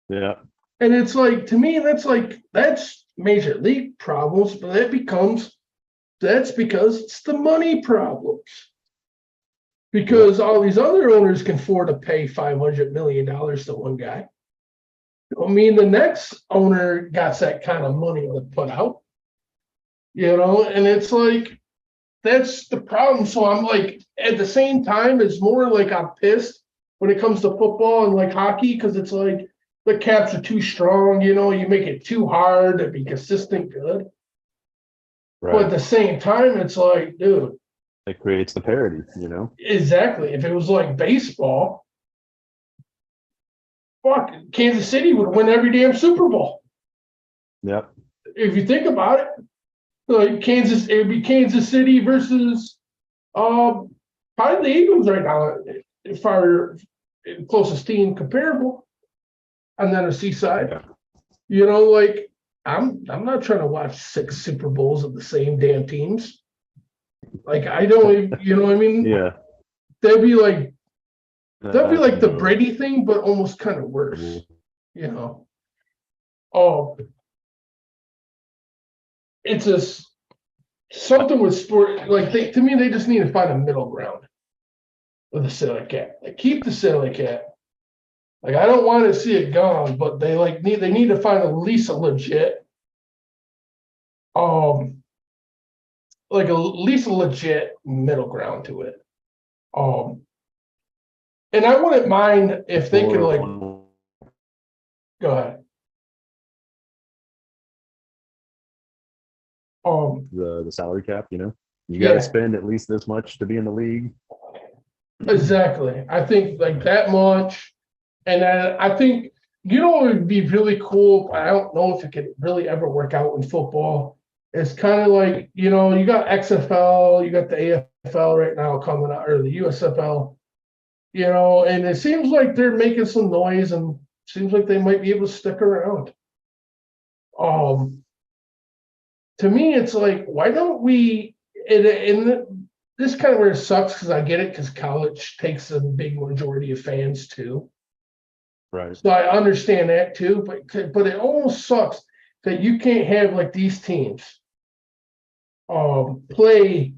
Yeah. And it's like, to me, that's major league problems, but that's because it's the money problems. Because all these other owners can afford to pay $500 million to one guy. I mean, the next owner got that kind of money to put out, and it's like, that's the problem. So I'm like, at the same time, it's more like I'm pissed when it comes to football and like hockey, because it's like the caps are too strong, you make it too hard to be consistent good. But at Right. the same time, it's like, dude, It creates the parity. exactly. If it was like baseball, fuck, Kansas City would win every damn Super Bowl. Yep. If you think about it, like it would be Kansas City versus probably the Eagles right now. closest team comparable, and then a Seaside. Yeah. You know, like I'm not trying to watch 6 Super Bowls of the same damn teams. Like I don't, you know what I mean? Yeah. That'd be like the No. Brady thing, but almost kind of worse. You know. Oh, it's just something with sport. Like to me, they just need to find a middle ground with the Silly Cat. Like keep the Silly Cat. Like I don't want to see it gone, but they need to find at least a legit, like at least a legit middle ground to it. And I wouldn't mind if they could like go ahead. The salary cap, you Yeah. got to spend at least this much to be in the league. Exactly. I think like that much. And then I think, what would be really cool, but I don't know if it could really ever work out in football. It's kind of like, you got XFL, you got the AFL right now coming out, or the USFL, and it seems like they're making some noise and seems like they might be able to stick around. To me, it's like, why don't we, this kind of where it sucks because I get it because college takes a big majority of fans too. Right. So I understand that too, but it almost sucks that you can't have like these teams play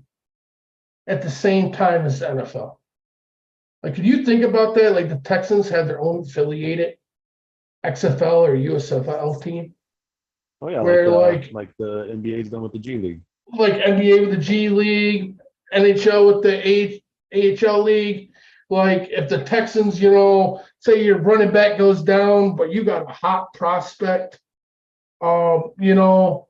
at the same time as the NFL. Like, could you think about that? Like the Texans had their own affiliated XFL or USFL team. Oh yeah, where like the NBA's done with the G League. Like NBA with the G League, NHL with the AHL League. Like if the Texans, say your running back goes down, but you got a hot prospect, on your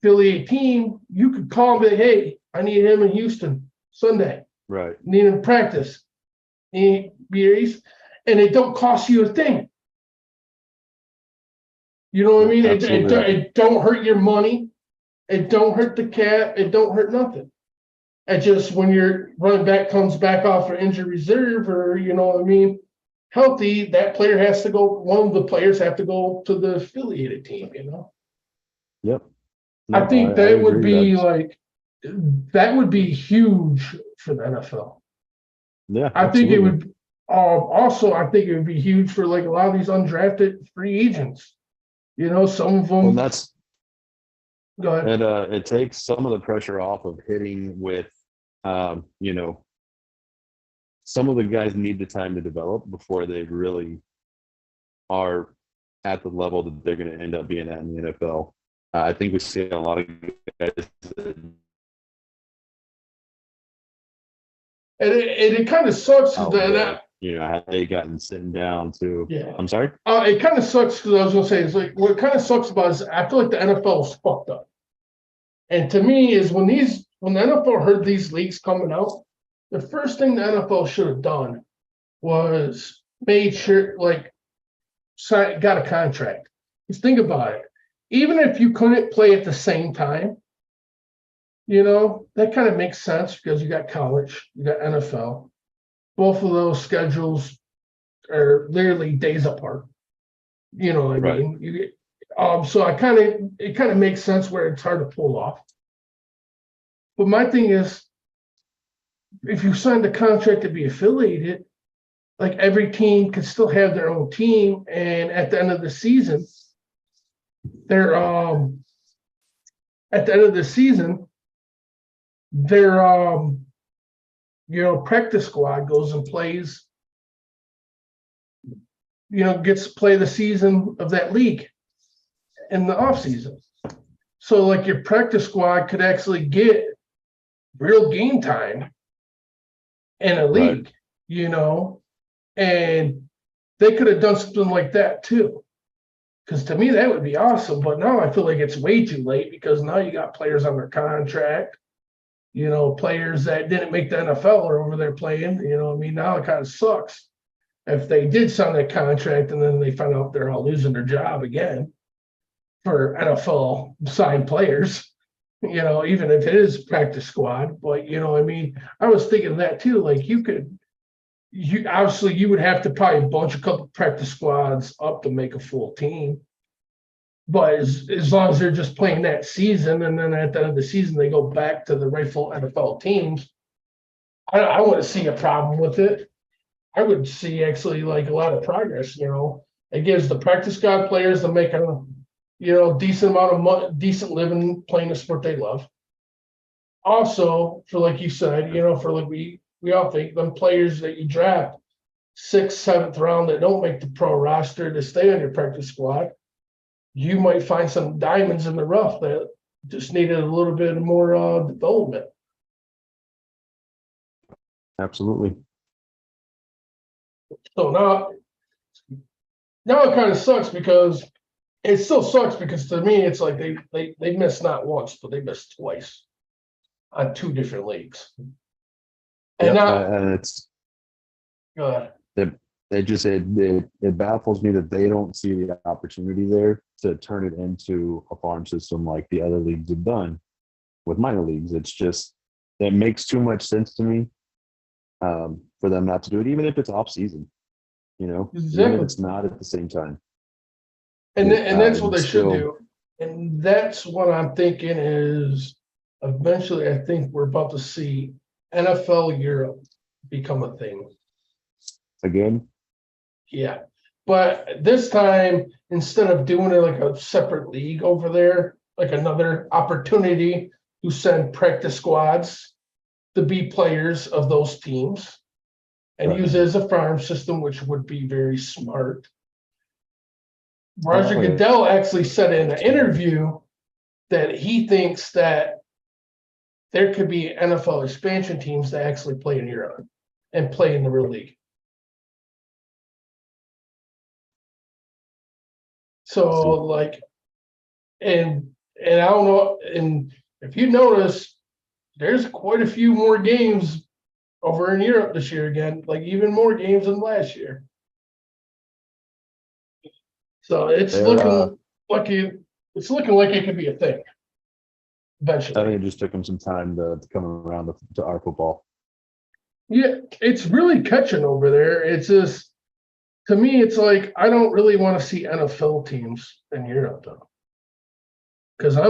affiliate team, you could call me, hey, I need him in Houston Sunday. Right. Need him to practice. And it don't cost you a thing. You know what I mean? It don't hurt your money. It don't hurt the cap. It don't hurt nothing. It just when your running back comes back off for injured reserve or, healthy, that player has to go, one of the players have to go to the affiliated team, Yep. No, I think that would be that would be huge for the NFL. Yeah. I think it would also, I think it would be huge for like a lot of these undrafted free agents. Some of them. Well, that's. Go ahead. It takes some of the pressure off of hitting with, some of the guys need the time to develop before they really are at the level that they're going to end up being at in the NFL. I think we see a lot of guys. And it kind of sucks that had they gotten sitting down to. Yeah. I'm sorry. It kind of sucks because I was gonna say it's like what kind of sucks about is I feel like the NFL is fucked up. And to me is when the NFL heard these leagues coming out, the first thing the NFL should have done was made sure got a contract. Just think about it. Even if you couldn't play at the same time, that kind of makes sense because you got college, you got NFL. Both of those schedules are literally days apart. You know what I mean? So it kind of makes sense where it's hard to pull off. But my thing is, if you signed a contract to be affiliated, like every team could still have their own team, and at the end of the season, their practice squad goes and plays, gets to play the season of that league in the off season. So like your practice squad could actually get real game time in a league, and they could have done something like that too. Because to me, that would be awesome. But now I feel like it's way too late because now you got players under contract, players that didn't make the NFL are over there playing, now it kind of sucks. If they did sign that contract and then they find out they're all losing their job again for NFL signed players, even if it is practice squad, but I was thinking of that too. Like you could you would have to probably bunch a couple practice squads up to make a full team. But as long as they're just playing that season, and then at the end of the season they go back to the rightful NFL teams, I wouldn't see a problem with it. I would see actually like a lot of progress. It gives the practice squad players to make a decent amount of money, decent living playing the sport they love. Also, for like you said, for like we all think them players that you draft 6th, 7th round that don't make the pro roster to stay on your practice squad, you might find some diamonds in the rough that just needed a little bit more development. Absolutely. So now it kind of sucks because it still sucks because to me it's like they missed not once but they missed twice on 2 different leagues. And now and it's go ahead. it baffles me that they don't see the opportunity there to turn it into a farm system like the other leagues have done with minor leagues. It's just, it makes too much sense to me for them not to do it, even if it's off season, even if it's not at the same time. And that's what they should still do. And that's what I'm thinking is eventually I think we're about to see NFL Europe become a thing. again. Yeah. But this time, instead of doing it like a separate league over there, like another opportunity to send practice squads to be players of those teams and Right. use it as a farm system, which would be very smart. Roger Oh, yeah. Goodell actually said in an interview that he thinks that there could be NFL expansion teams that actually play in Europe and play in the real league. So like, and I don't know, and if you notice, there's quite a few more games over in Europe this year again, like even more games than last year. So it's looking like it could be a thing eventually. I think it just took them some time to come around to our football. Yeah, it's really catching over there. It's just, to me, it's like I don't really want to see NFL teams in Europe though, because I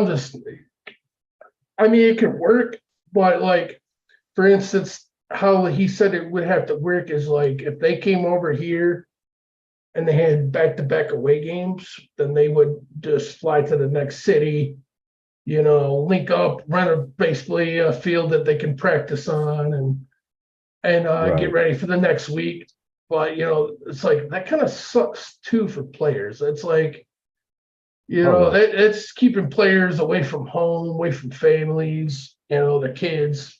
mean, it could work, but like, for instance, how he said it would have to work is like if they came over here and they had back-to-back away games, then they would just fly to the next city, link up, rent basically a field that they can practice on and Right. get ready for the next week. But it's like that kind of sucks too for players. It's like, it's keeping players away from home, away from families, their kids,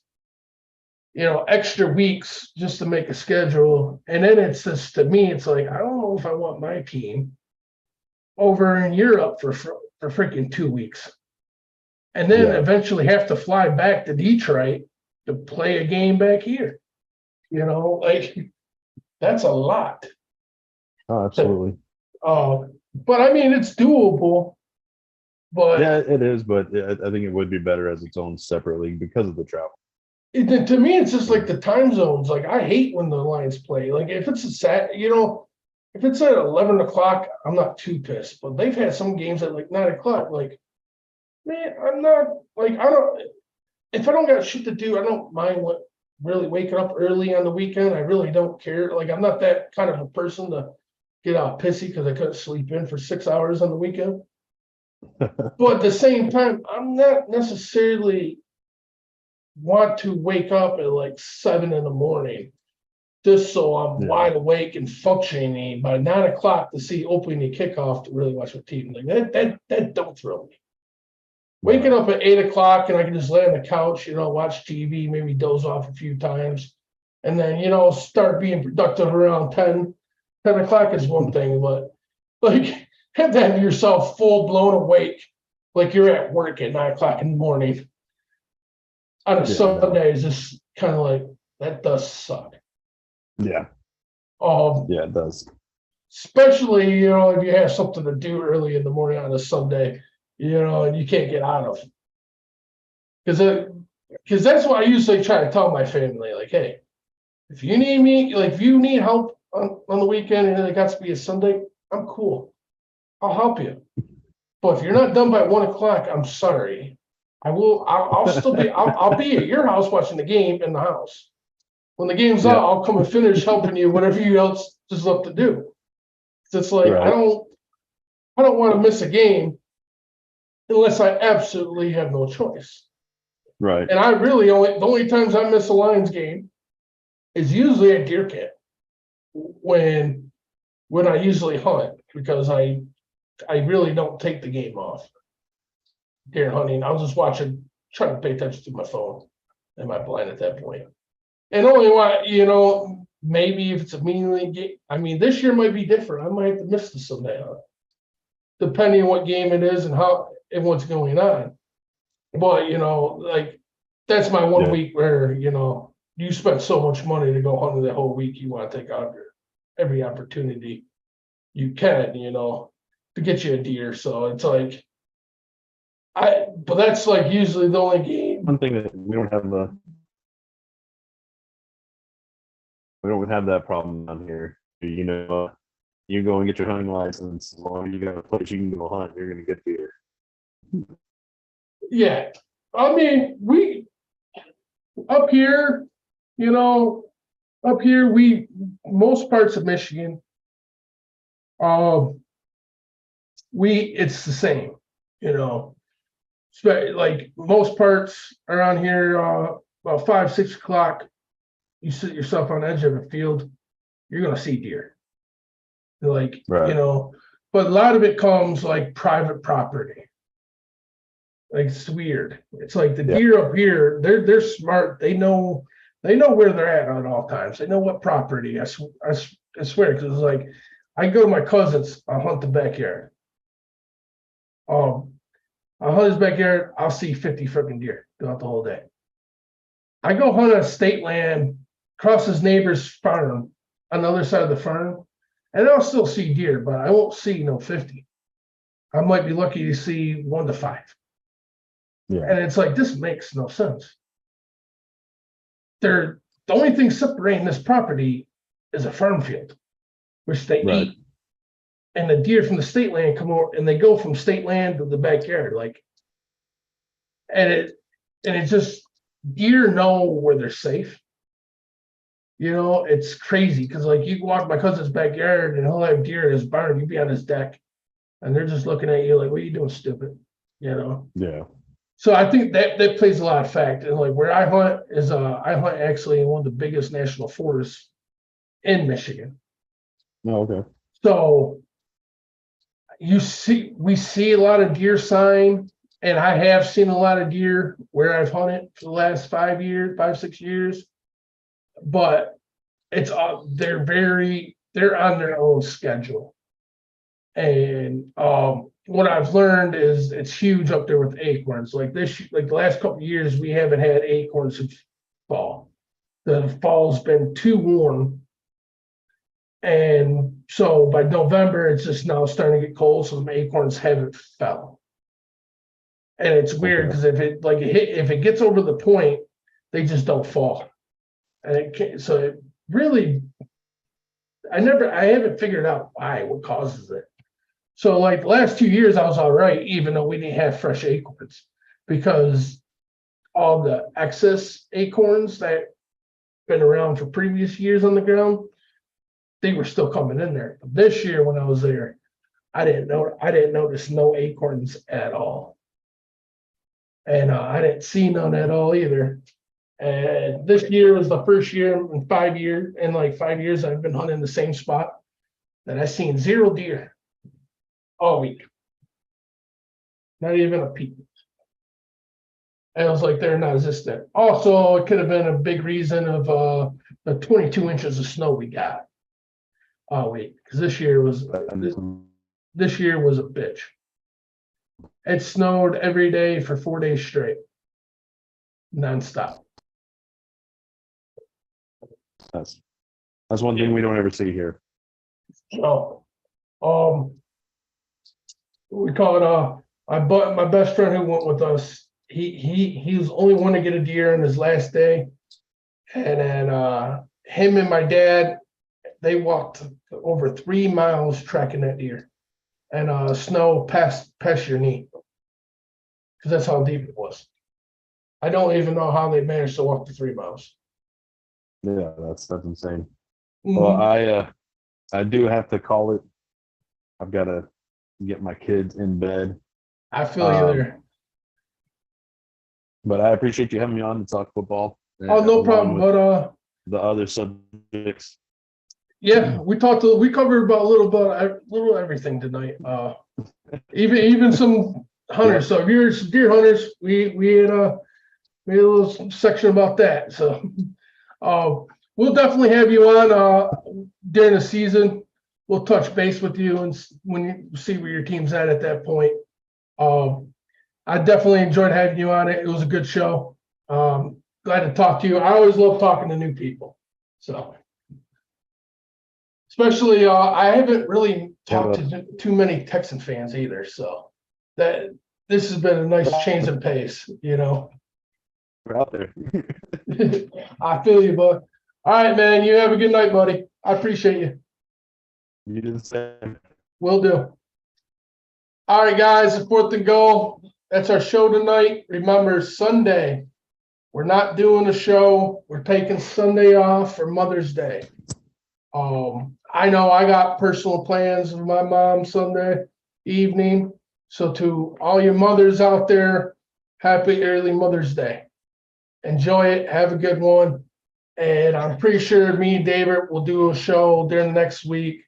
extra weeks just to make a schedule. And then it's just, to me, it's like, I don't know if I want my team over in Europe for freaking 2 weeks. And then eventually have to fly back to Detroit to play a game back here. Like that's a lot. Oh, absolutely. But I mean, it's doable. But yeah, it is. But I think it would be better as its own separate league because of the travel. To me, it's just like the time zones. Like I hate when the Lions play. Like if it's if it's at 11 o'clock, I'm not too pissed. But they've had some games at like 9 o'clock. Like, man, I'm not like if I don't got shit to do, I don't mind really waking up early on the weekend. I really don't care. Like I'm not that kind of a person to get out pissy because I couldn't sleep in for 6 hours on the weekend. But at the same time, I'm not necessarily want to wake up at like 7 in the morning just so I'm wide awake and functioning by 9 o'clock to see opening kickoff to really watch my team. Like that don't thrill me. Waking up at 8 o'clock and I can just lay on the couch, watch TV, maybe doze off a few times, and then start being productive around 10 o'clock is one thing, but like have that yourself full blown awake, like you're at work at 9 o'clock in the morning on a Sunday is just kind of like that does suck. Yeah. Yeah, it does. Especially, if you have something to do early in the morning on a Sunday, and you can't get out of. Because that's what I usually try to tell my family, like, hey, If you need me, like if you need help on the weekend and it got to be a Sunday, I'm cool. I'll help you. But if you're not done by 1 o'clock, I'm sorry. I'll still be, I'll be at your house watching the game in the house. When the game's Yeah. out, I'll come and finish helping you, whatever you else is left to do. It's like, I Right. don't want to miss a game unless I absolutely have no choice. Right. And I really the only times I miss a Lions game is usually at deer camp when I usually hunt, because I really don't take the game off deer hunting. I'll just watch it, try to pay attention to my phone and my blind at that point. And only why, maybe if it's a meaning game. I mean, this year might be different. I might have to miss the Sunday hunt, depending on what game it is and how and what's going on. But like that's my one Yeah. week where you spend so much money to go hunting the whole week. You want to take out every opportunity you can, to get you a deer. So it's like but that's like usually the only game. One thing that we don't have that problem down here. You go and get your hunting license. As long as you got a place you can go hunt, you're gonna get deer. Yeah, I mean we up here, we most parts of Michigan, it's the same, like most parts around here, about 5-6 o'clock, you sit yourself on the edge of a field, you're gonna see deer. Like, Right. but a lot of it comes like private property. Like it's weird. It's like the Yeah. deer up here, they're smart. They know where they're at all times. They know what property. I swear, because it's like I go to my cousin's, I'll hunt the backyard. I'll hunt his backyard, I'll see 50 freaking deer throughout the whole day. I go hunt a state land, cross his neighbor's farm on the other side of the farm, and I'll still see deer, but I won't see no 50. I might be lucky to see 1 to 5. Yeah. And it's like, this makes no sense. The only thing separating this property is a farm field, which they Right. eat. And the deer from the state land come over and they go from state land to the backyard. Like, and it just, deer know where they're safe. It's crazy because like you can walk my cousin's backyard and he'll have deer in his barn, you'd be on his deck and they're just looking at you like, what are you doing, stupid? Yeah. So I think that plays a lot of fact. And like where I hunt is I hunt actually in one of the biggest national forests in Michigan. Oh, okay. So we see a lot of deer sign, and I have seen a lot of deer where I've hunted for the last 5-6 years. But it's they're on their own schedule. And what I've learned is it's huge up there with acorns. Like the last couple of years, we haven't had acorns since fall. The fall's been too warm. And so by November, it's just now starting to get cold. So the acorns haven't fell. And it's weird because if it gets over the point, they just don't fall. And so it really, I haven't figured out what causes it. So like the last 2 years, I was all right, even though we didn't have fresh acorns, because all the excess acorns that been around for previous years on the ground, they were still coming in there. But this year when I was there, I didn't notice no acorns at all. And I didn't see none at all either. And this year was the first year in 5 years, I've been hunting the same spot that I seen 0 deer all week. Not even a peep. And I was like, they're not existent. Also, it could have been a big reason of the 22 inches of snow we got all week. Because this year was a bitch. It snowed every day for 4 days straight. Nonstop. That's one thing we don't ever see here. So, we call it my best friend who went with us. He was the only one to get a deer on his last day, and then him and my dad, they walked over 3 miles tracking that deer, and snow past your knee, because that's how deep it was. I don't even know how they managed to walk the 3 miles. Yeah, that's insane. Well, Mhm. I do have to call it. I've got to get my kids in bed. I feel you Um, there. but I appreciate you having me on to talk football, Oh, no along problem. with But the other subjects. yeah, we covered about a little everything tonight. Even some Yeah, hunters. So if you're some deer hunters, we had a little section about that. So uh, we'll definitely have you on during the season. We'll touch base with you and when you see where your team's at that point. I definitely enjoyed having you on it. It was a good show. Glad to talk to you. I always love talking to new people. So especially I haven't really talked yeah, to too many Texan fans either. So that this has been a nice change of pace, we're out there. I feel you, bud. All right, man. You have a good night, buddy. I appreciate you. You do the same. Will do. All right, guys. The 4th and Goal. That's our show tonight. Remember, Sunday, we're not doing a show. We're taking Sunday off for Mother's Day. I know I got personal plans with my mom Sunday evening. So to all your mothers out there, happy early Mother's Day. Enjoy it. Have a good one. And I'm pretty sure me and David will do a show during the next week.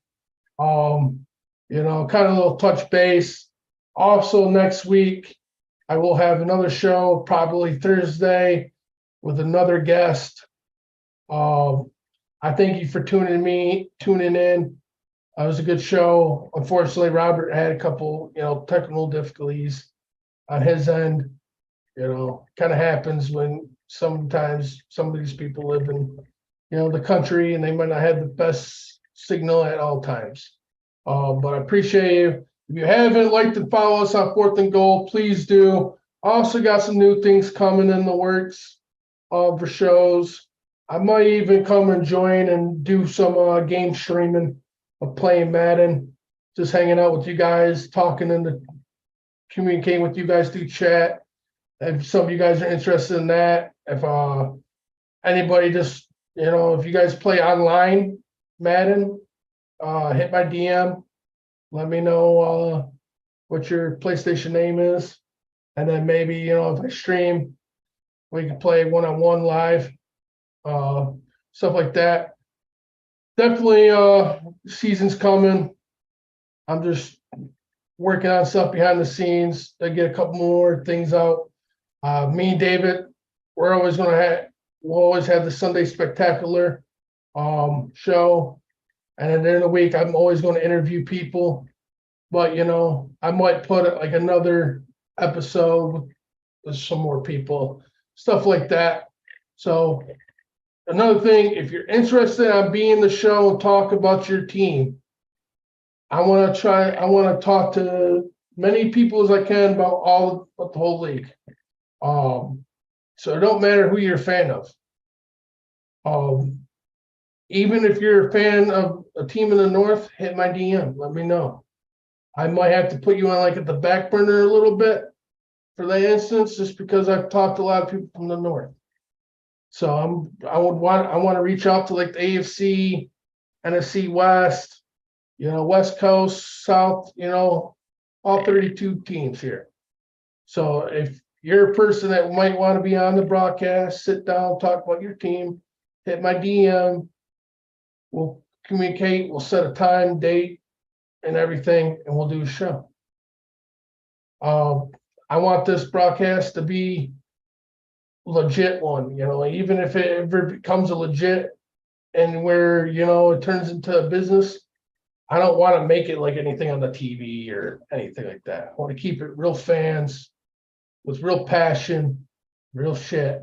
Kind of a little touch base. Also next week, I will have another show, probably Thursday, with another guest. I thank you for tuning in. It was a good show. Unfortunately, Robert had a couple, technical difficulties on his end. Kind of happens when sometimes some of these people live in, the country and they might not have the best signal at all times. But I appreciate you. If you haven't liked and follow us on 4th and Goal, please do. Also got some new things coming in the works for shows. I might even come and join and do some game streaming of playing Madden, just hanging out with you guys, talking and communicating with you guys through chat. If some of you guys are interested in that, if anybody just, if you guys play online Madden, hit my DM, let me know what your PlayStation name is. And then maybe, if I stream, we can play one-on-one live, stuff like that. Definitely season's coming. I'm just working on stuff behind the scenes to get a couple more things out. Me and David, we'll always have the Sunday Spectacular show. And then during the week, I'm always going to interview people. But I might put like another episode with some more people, stuff like that. So another thing, if you're interested on being the show and talk about your team, I want to talk to many people as I can about the whole league. So it don't matter who you're a fan of. Even if you're a fan of a team in the North, hit my DM. Let me know. I might have to put you on like at the back burner a little bit for that instance, just because I've talked to a lot of people from the North. So I want to reach out to like the AFC, NFC West, West Coast, South, all 32 teams here. So if you're a person that might want to be on the broadcast, sit down, talk about your team, hit my DM. We'll communicate. We'll set a time, date, and everything, and we'll do a show. I want this broadcast to be legit one, even if it ever becomes a legit and where, it turns into a business, I don't want to make it like anything on the TV or anything like that. I want to keep it real fans with real passion, real shit.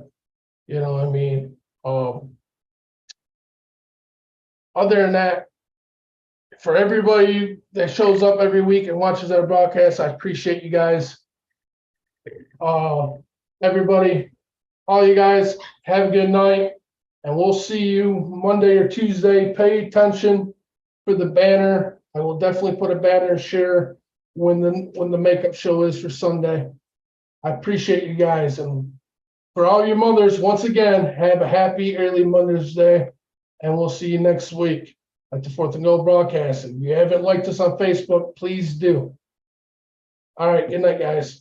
You know what I mean? Other than that, for everybody that shows up every week and watches our broadcast, I appreciate you guys. Everybody, all you guys, have a good night. And we'll see you Monday or Tuesday. Pay attention for the banner. I will definitely put a banner and share when the makeup show is for Sunday. I appreciate you guys. And for all your mothers, once again, have a happy early Mother's Day. And we'll see you next week at the 4th&Goal broadcast. If you haven't liked us on Facebook, please do. All right, good night, guys.